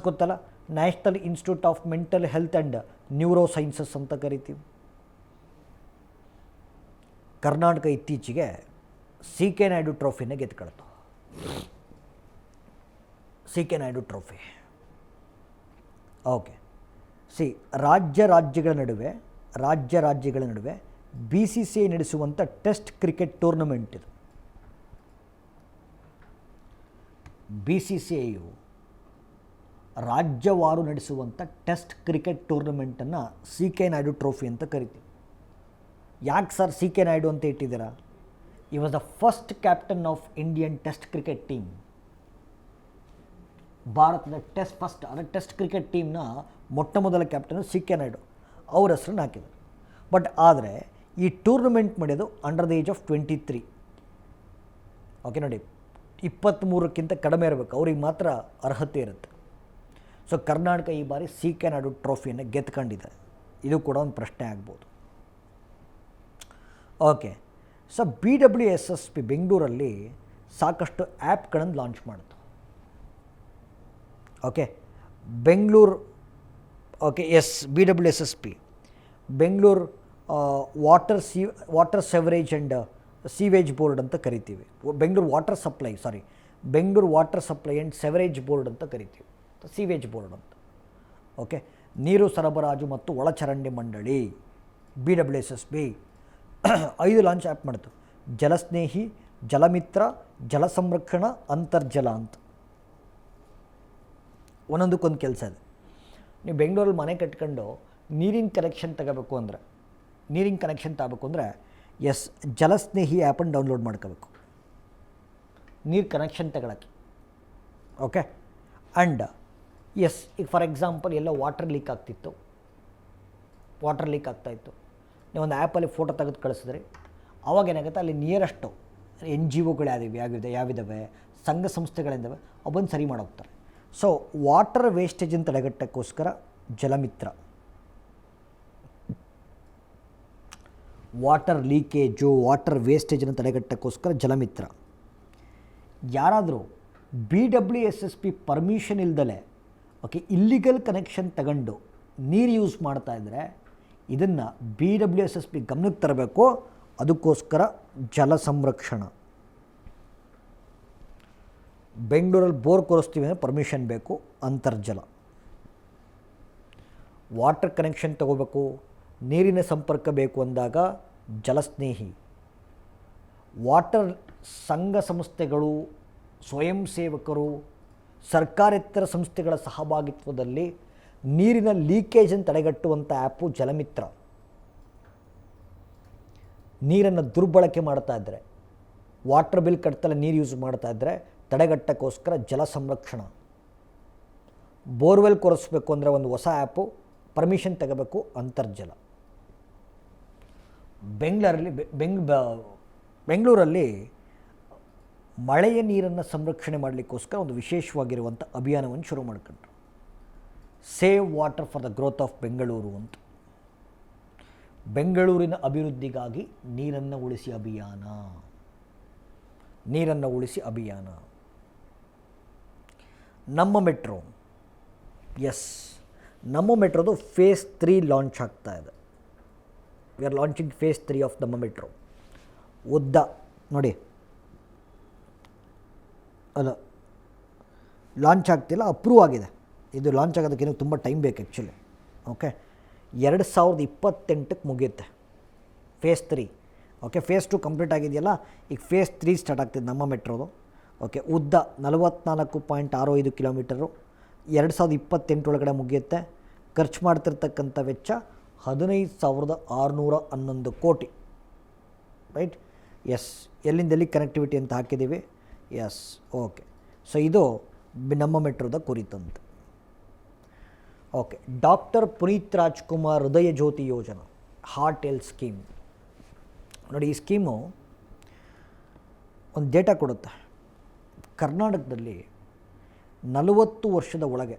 ಗೊತ್ತಲ್ಲ, national institute of mental health and neuro sciences ಅಂತ ಕರಿತೀವಿ. ಕರ್ನಾಟಕ ಇತ್ತೀಚೆಗೆ CK ನಾಯ್ಡು ಟ್ರೋಫಿನ ಗೆದ್ಕೊಳ್ತು. CK ನಾಯ್ಡು ಟ್ರೋಫಿ ರಾಜ್ಯಗಳ ನಡುವೆ BCCI ನಡೆಸುವಂಥ ಟೆಸ್ಟ್ ಕ್ರಿಕೆಟ್ ಟೂರ್ನಮೆಂಟ್ ಇದು. BCCIಯು ರಾಜ್ಯವಾರು ನಡೆಸುವಂಥ ಟೆಸ್ಟ್ ಕ್ರಿಕೆಟ್ ಟೂರ್ನಮೆಂಟನ್ನು CK ನಾಯ್ಡು ಟ್ರೋಫಿ ಅಂತ ಕರಿತೀವಿ. ಯಾಕೆ ಸರ್ CK ನಾಯ್ಡು ಅಂತ ಇಟ್ಟಿದ್ದೀರಾ? He was the first captain of Indian test cricket team. ಭಾರತದ ಟೆಸ್ಟ್ ಕ್ರಿಕೆಟ್ ಟೀಮ್ನ ಮೊಟ್ಟ ಮೊದಲ ಕ್ಯಾಪ್ಟನ್ CK ನಾಯ್ಡು, ಅವ್ರ ಹೆಸರನ್ನು ಹಾಕಿದರು. ಬಟ್ ಆದರೆ ಈ ಟೂರ್ನಮೆಂಟ್ ಮಾಡೋದು ಅಂಡರ್ ದ ಏಜ್ ಆಫ್ 23. ನೋಡಿ, 23ಕ್ಕಿಂತ ಕಡಿಮೆ ಇರಬೇಕು, ಅವ್ರಿಗೆ ಮಾತ್ರ ಅರ್ಹತೆ ಇರುತ್ತೆ. ಸೊ ಕರ್ನಾಟಕ ಈ ಬಾರಿ CK ನಾಯ್ಡು ಟ್ರೋಫಿಯನ್ನು ಗೆದ್ಕೊಂಡಿದೆ. ಇದು ಕೂಡ ಒಂದು ಪ್ರಶ್ನೆ ಆಗ್ಬೋದು. ಸೊ BWSSP ಬೆಂಗಳೂರಲ್ಲಿ ಸಾಕಷ್ಟು ಆ್ಯಪ್ಗಳನ್ನು ಲಾಂಚ್ ಮಾಡಿತು. Bengaluru BWSSP Bengaluru water sewerage and sewage board ಅಂತ ಕರಿತೀವಿ. Bengaluru water supply and sewerage board ಅಂತ ಕರಿತೀವಿ, ಸೀವೇಜ್ ಬೋರ್ಡ್ ಅಂತ. ನೀರು ಸರಬರಾಜು ಮತ್ತು ಒಳಚರಂಡಿ ಮಂಡಳಿ BWSSP 5 ಲಾಂಚ್ ಆ್ಯಪ್ ಮಾಡಿತು. ಜಲಸ್ನೇಹಿ, ಜಲಮಿತ್ರ, ಜಲ ಸಂರಕ್ಷಣಾ, ಅಂತರ್ಜಲ ಅಂತ ಒಂದೊಂದಕ್ಕೊಂದು ಕೆಲಸ ಇದೆ. ನೀವು ಬೆಂಗಳೂರಲ್ಲಿ ಮನೆ ಕಟ್ಕೊಂಡು ನೀರಿನ ಕನೆಕ್ಷನ್ ತಗೋಬೇಕು ಅಂದರೆ ಜಲಸ್ನೇಹಿ ಆ್ಯಪನ್ನು ಡೌನ್ಲೋಡ್ ಮಾಡ್ಕೋಬೇಕು, ನೀರು ಕನೆಕ್ಷನ್ ತಗೊಳಕ್ಕೆ. ಆ್ಯಂಡ್ ಈಗ for example yellow water leak ಆಗ್ತಾಯಿತ್ತು, ನೀವು ಒಂದು ಆ್ಯಪಲ್ಲಿ ಫೋಟೋ ತೆಗೆದು ಕಳಿಸಿದ್ರಿ, ಅವಾಗ ಏನಾಗುತ್ತೆ, ಅಲ್ಲಿ ನಿಯರೆಸ್ಟು NGOಗಳು ಯಾವಿದ್ದಾವೆ, ಸಂಘ ಸಂಸ್ಥೆಗಳಿದ್ದಾವೆ, ಅವು ಬಂದು ಸರಿ ಮಾಡೋಗ್ತಾರೆ. ಸೊ ವಾಟರ್ ವೇಸ್ಟೇಜನ್ನು ತಡೆಗಟ್ಟೋಕ್ಕೋಸ್ಕರ ಜಲಮಿತ್ರ, ವಾಟರ್ ಲೀಕೇಜು, ವಾಟರ್ ವೇಸ್ಟೇಜನ್ನು ತಡೆಗಟ್ಟೋಕ್ಕೋಸ್ಕರ ಜಲಮಿತ್ರ. ಯಾರಾದರೂ BWSSP ಪರ್ಮಿಷನ್ ಇಲ್ದಲೆ ಇಲ್ಲಿಗಲ್ ಕನೆಕ್ಷನ್ ತಗೊಂಡು ನೀರು ಯೂಸ್ ಮಾಡ್ತಾಯಿದ್ರೆ ಇದನ್ನು BWSSP ಗಮನಕ್ಕೆ ತರಬೇಕು. ಅದಕ್ಕೋಸ್ಕರ ಜಲ ಸಂರಕ್ಷಣಾ, ಬೆಂಗಳೂರಲ್ಲಿ ಬೋರ್ ಕೊರೆಸ್ತೀವಿ ಅಂದರೆ ಪರ್ಮಿಷನ್ ಬೇಕು. ಅಂತರ್ಜಲ, ವಾಟರ್ ಕನೆಕ್ಷನ್ ತಗೋಬೇಕು, ನೀರಿನ ಸಂಪರ್ಕ ಬೇಕು ಅಂದಾಗ ಜಲಸ್ನೇಹಿ. ವಾಟರ್ ಸಂಘ ಸಂಸ್ಥೆಗಳು, ಸ್ವಯಂ ಸೇವಕರು, ಸರ್ಕಾರೇತರ ಸಂಸ್ಥೆಗಳ ಸಹಭಾಗಿತ್ವದಲ್ಲಿ ನೀರಿನ ಲೀಕೇಜನ್ನು ತಡೆಗಟ್ಟುವಂಥ ಆ್ಯಪು ಜಲಮಿತ್ರ. ನೀರನ್ನು ದುರ್ಬಳಕೆ ಮಾಡ್ತಾ ಇದ್ದರೆ, ವಾಟರ್ ಬಿಲ್ ಕಟ್ತಲೇ ನೀರು ಯೂಸ್ ಮಾಡ್ತಾ ಇದ್ದರೆ ತಡೆಗಟ್ಟೋಕ್ಕೋಸ್ಕರ ಜಲ ಸಂರಕ್ಷಣಾ. ಬೋರ್ವೆಲ್ ಕೊರೆಸ್ಬೇಕು ಅಂದರೆ ಒಂದು ಹೊಸ ಆ್ಯಪು, ಪರ್ಮಿಷನ್ ತಗೋಬೇಕು. ಅಂತರ್ಜಲ. ಬೆಂಗಳೂರಲ್ಲಿ ಮಳೆಯ ನೀರನ್ನು ಸಂರಕ್ಷಣೆ ಮಾಡಲಿಕ್ಕೋಸ್ಕರ ಒಂದು ವಿಶೇಷವಾಗಿರುವಂಥ ಅಭಿಯಾನವನ್ನು ಶುರು ಮಾಡ್ಕೊಂಡ್ರು. Save water for the growth of Bengaluru ಅಂತ. ಬೆಂಗಳೂರಿನ ಅಭಿವೃದ್ಧಿಗಾಗಿ ನೀರನ್ನು ಉಳಿಸಿ ಅಭಿಯಾನ, ನೀರನ್ನು ಉಳಿಸಿ ಅಭಿಯಾನ. ನಮ್ಮ ಮೆಟ್ರೋ, ಎಸ್, ನಮ್ಮ ಮೆಟ್ರೋದು ಫೇಸ್ 3 ಲಾಂಚ್ ಆಗ್ತಾ ಇದೆ. We are launching phase 3 of Namma metro. ಉದ್ದ ನೋಡಿ, ಅಲ್ಲ ಲಾಂಚ್ ಆಗ್ತಿಲ್ಲ, ಅಪ್ರೂವ್ ಆಗಿದೆ. ಇದು ಲಾಂಚ್ ಆಗೋದಕ್ಕೇನು ತುಂಬ ಟೈಮ್ ಬೇಕು ಆ್ಯಕ್ಚುಲಿ. ಓಕೆ, 2028ಕ್ಕೆ ಮುಗಿಯುತ್ತೆ ಫೇಸ್ 3. ಓಕೆ, ಫೇಸ್ 2 ಕಂಪ್ಲೀಟ್ ಆಗಿದೆಯಲ್ಲ, ಈಗ ಫೇಸ್ 3 ಸ್ಟಾರ್ಟ್ ಆಗ್ತಿದೆ ನಮ್ಮ ಮೆಟ್ರೋದು. ಓಕೆ, ಉದ್ದ 44.65 ಕಿಲೋಮೀಟರು, 2028 ಒಳಗಡೆ ಮುಗಿಯುತ್ತೆ. ಖರ್ಚು ಮಾಡ್ತಿರ್ತಕ್ಕಂಥ ವೆಚ್ಚ 15,611 ಕೋಟಿ. Right, S. ಎಲ್ಲಿಂದೆಲ್ಲಿ ಕನೆಕ್ಟಿವಿಟಿ ಅಂತ ಹಾಕಿದ್ದೀವಿ. S, okay. ಸೊ ಇದು ನಮ್ಮ ಮೆಟ್ರೋದ ಕುರಿತಂತೆ. ಓಕೆ, ಡಾಕ್ಟರ್ ಪುನೀತ್ ರಾಜ್ಕುಮಾರ್ ಹೃದಯ ಜ್ಯೋತಿ ಯೋಜನಾ, ಹಾರ್ಟ್ ಹೆಲ್ತ್ ಸ್ಕೀಮ್. ನೋಡಿ, ಈ ಸ್ಕೀಮು ಒಂದು ಡೇಟಾ ಕೊಡುತ್ತೆ. ಕರ್ನಾಟಕದಲ್ಲಿ 40 ವರ್ಷದ ಒಳಗೆ,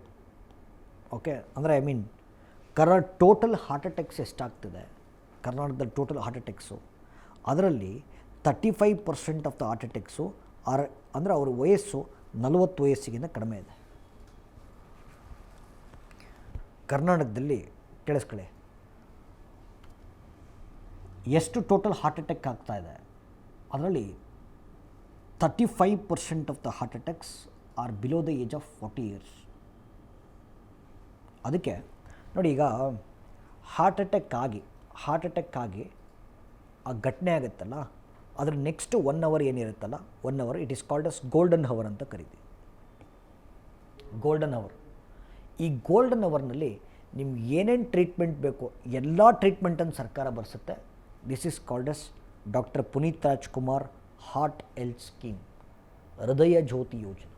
ಓಕೆ, ಅಂದರೆ I mean total heart attacks ಎಷ್ಟಾಗ್ತಿದೆ ಕರ್ನಾಟಕದಲ್ಲಿ, ಟೋಟಲ್ ಹಾರ್ಟ್ ಅಟ್ಯಾಕ್ಸು, ಅದರಲ್ಲಿ 35% ಆಫ್ ದ ಹಾರ್ಟ್ ಅಟ್ಯಾಕ್ಸು ಅಂದರೆ ಅವ್ರ ವಯಸ್ಸು 40 ವಯಸ್ಸಿಗಿಂತ ಕಡಿಮೆ ಇದೆ ಕರ್ನಾಟಕದಲ್ಲಿ. ಕೇಳಿಸ್ಕೊಳ್ಳಿ, ಎಷ್ಟು ಟೋಟಲ್ ಹಾರ್ಟ್ ಅಟ್ಯಾಕ್ ಆಗ್ತಾ ಇದೆ, ಅದರಲ್ಲಿ 35% of the heart attacks are below the age of 40 years. ಅದಕ್ಕೆ ನೋಡಿ, ಈಗ ಹಾರ್ಟ್ ಅಟ್ಯಾಕ್ ಆಗಿ ಆ ಘಟನೆ ಆಗುತ್ತಲ್ಲ, ಅದರ ನೆಕ್ಸ್ಟ್ 1 ಅವರ್ ಏನಿರುತ್ತಲ್ಲ, 1 hour it is called as golden hour ಅಂತ ಕರಿತೀವಿ. Golden hour. ಈ ಗೋಲ್ಡನ್ ಅವರ್ನಲ್ಲಿ ನಿಮ್ಗೆ ಏನೇನು ಟ್ರೀಟ್ಮೆಂಟ್ ಬೇಕು ಎಲ್ಲ ಟ್ರೀಟ್ಮೆಂಟನ್ನು ಸರ್ಕಾರ ಬರೆಸುತ್ತೆ. This is called as doctor Puneeth Rajkumar heart health scheme, Hrudaya Jyothi ಯೋಜನೆ.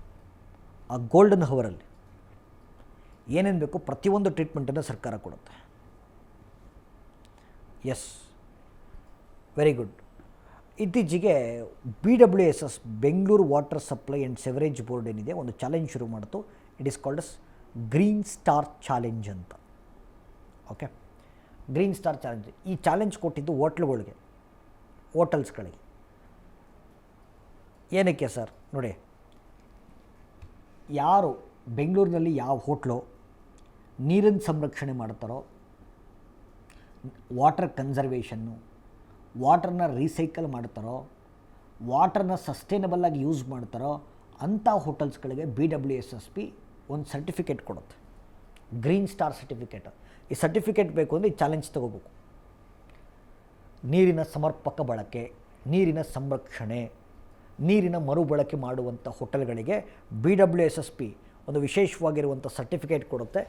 ಆ ಗೋಲ್ಡನ್ ಅವರಲ್ಲಿ ಏನೇನು ಬೇಕು ಪ್ರತಿಯೊಂದು ಟ್ರೀಟ್ಮೆಂಟನ್ನು ಸರ್ಕಾರ ಕೊಡುತ್ತೆ. Yes, very good. ಇತ್ತೀಚೆಗೆ BWSS, Bengaluru water supply and sewerage board ಏನಿದೆ, ಒಂದು ಚಾಲೆಂಜ್ ಶುರು ಮಾಡಿತು. It is called as green star challenge ಅಂತ. Okay, green star challenge. ಈ ಚಾಲೆಂಜ್ ಕೊಟ್ಟಿದ್ದು ಹೋಟೆಲ್ಸ್ಗಳಿಗೆ. ಏನಕ್ಕೆ ಸರ್? ನೋಡಿ, ಯಾರು ಬೆಂಗಳೂರಿನಲ್ಲಿ ಯಾವ ಹೋಟ್ಲು ನೀರನ್ನು ಸಂರಕ್ಷಣೆ ಮಾಡ್ತಾರೋ, ವಾಟರ್ ಕನ್ಸರ್ವೇಷನ್ನು, ವಾಟರ್ನ ರೀಸೈಕಲ್ ಮಾಡ್ತಾರೋ, ವಾಟರ್ನ ಸಸ್ಟೈನಬಲ್ಲಾಗಿ ಯೂಸ್ ಮಾಡ್ತಾರೋ ಅಂಥ ಹೋಟೆಲ್ಸ್ಗಳಿಗೆ BWSSB ಒಂದು ಸರ್ಟಿಫಿಕೇಟ್ ಕೊಡುತ್ತೆ, ಗ್ರೀನ್ ಸ್ಟಾರ್ ಸರ್ಟಿಫಿಕೇಟ್. ಈ ಸರ್ಟಿಫಿಕೇಟ್ ಬೇಕು ಅಂದರೆ ಈ ಚಾಲೆಂಜ್ ತೊಗೋಬೇಕು. ನೀರಿನ ಸಮರ್ಪಕ ಬಳಕೆ, ನೀರಿನ ಸಂರಕ್ಷಣೆ, ನೀರಿನ ಮರುಬಳಕೆ ಮಾಡುವಂಥ ಹೋಟೆಲ್ಗಳಿಗೆ BWSSB ಒಂದು ವಿಶೇಷವಾಗಿರುವಂಥ ಸರ್ಟಿಫಿಕೇಟ್ ಕೊಡುತ್ತೆ,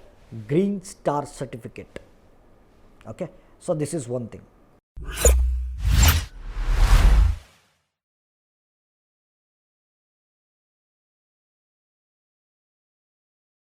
green star certificate. Okay, so this is one thing.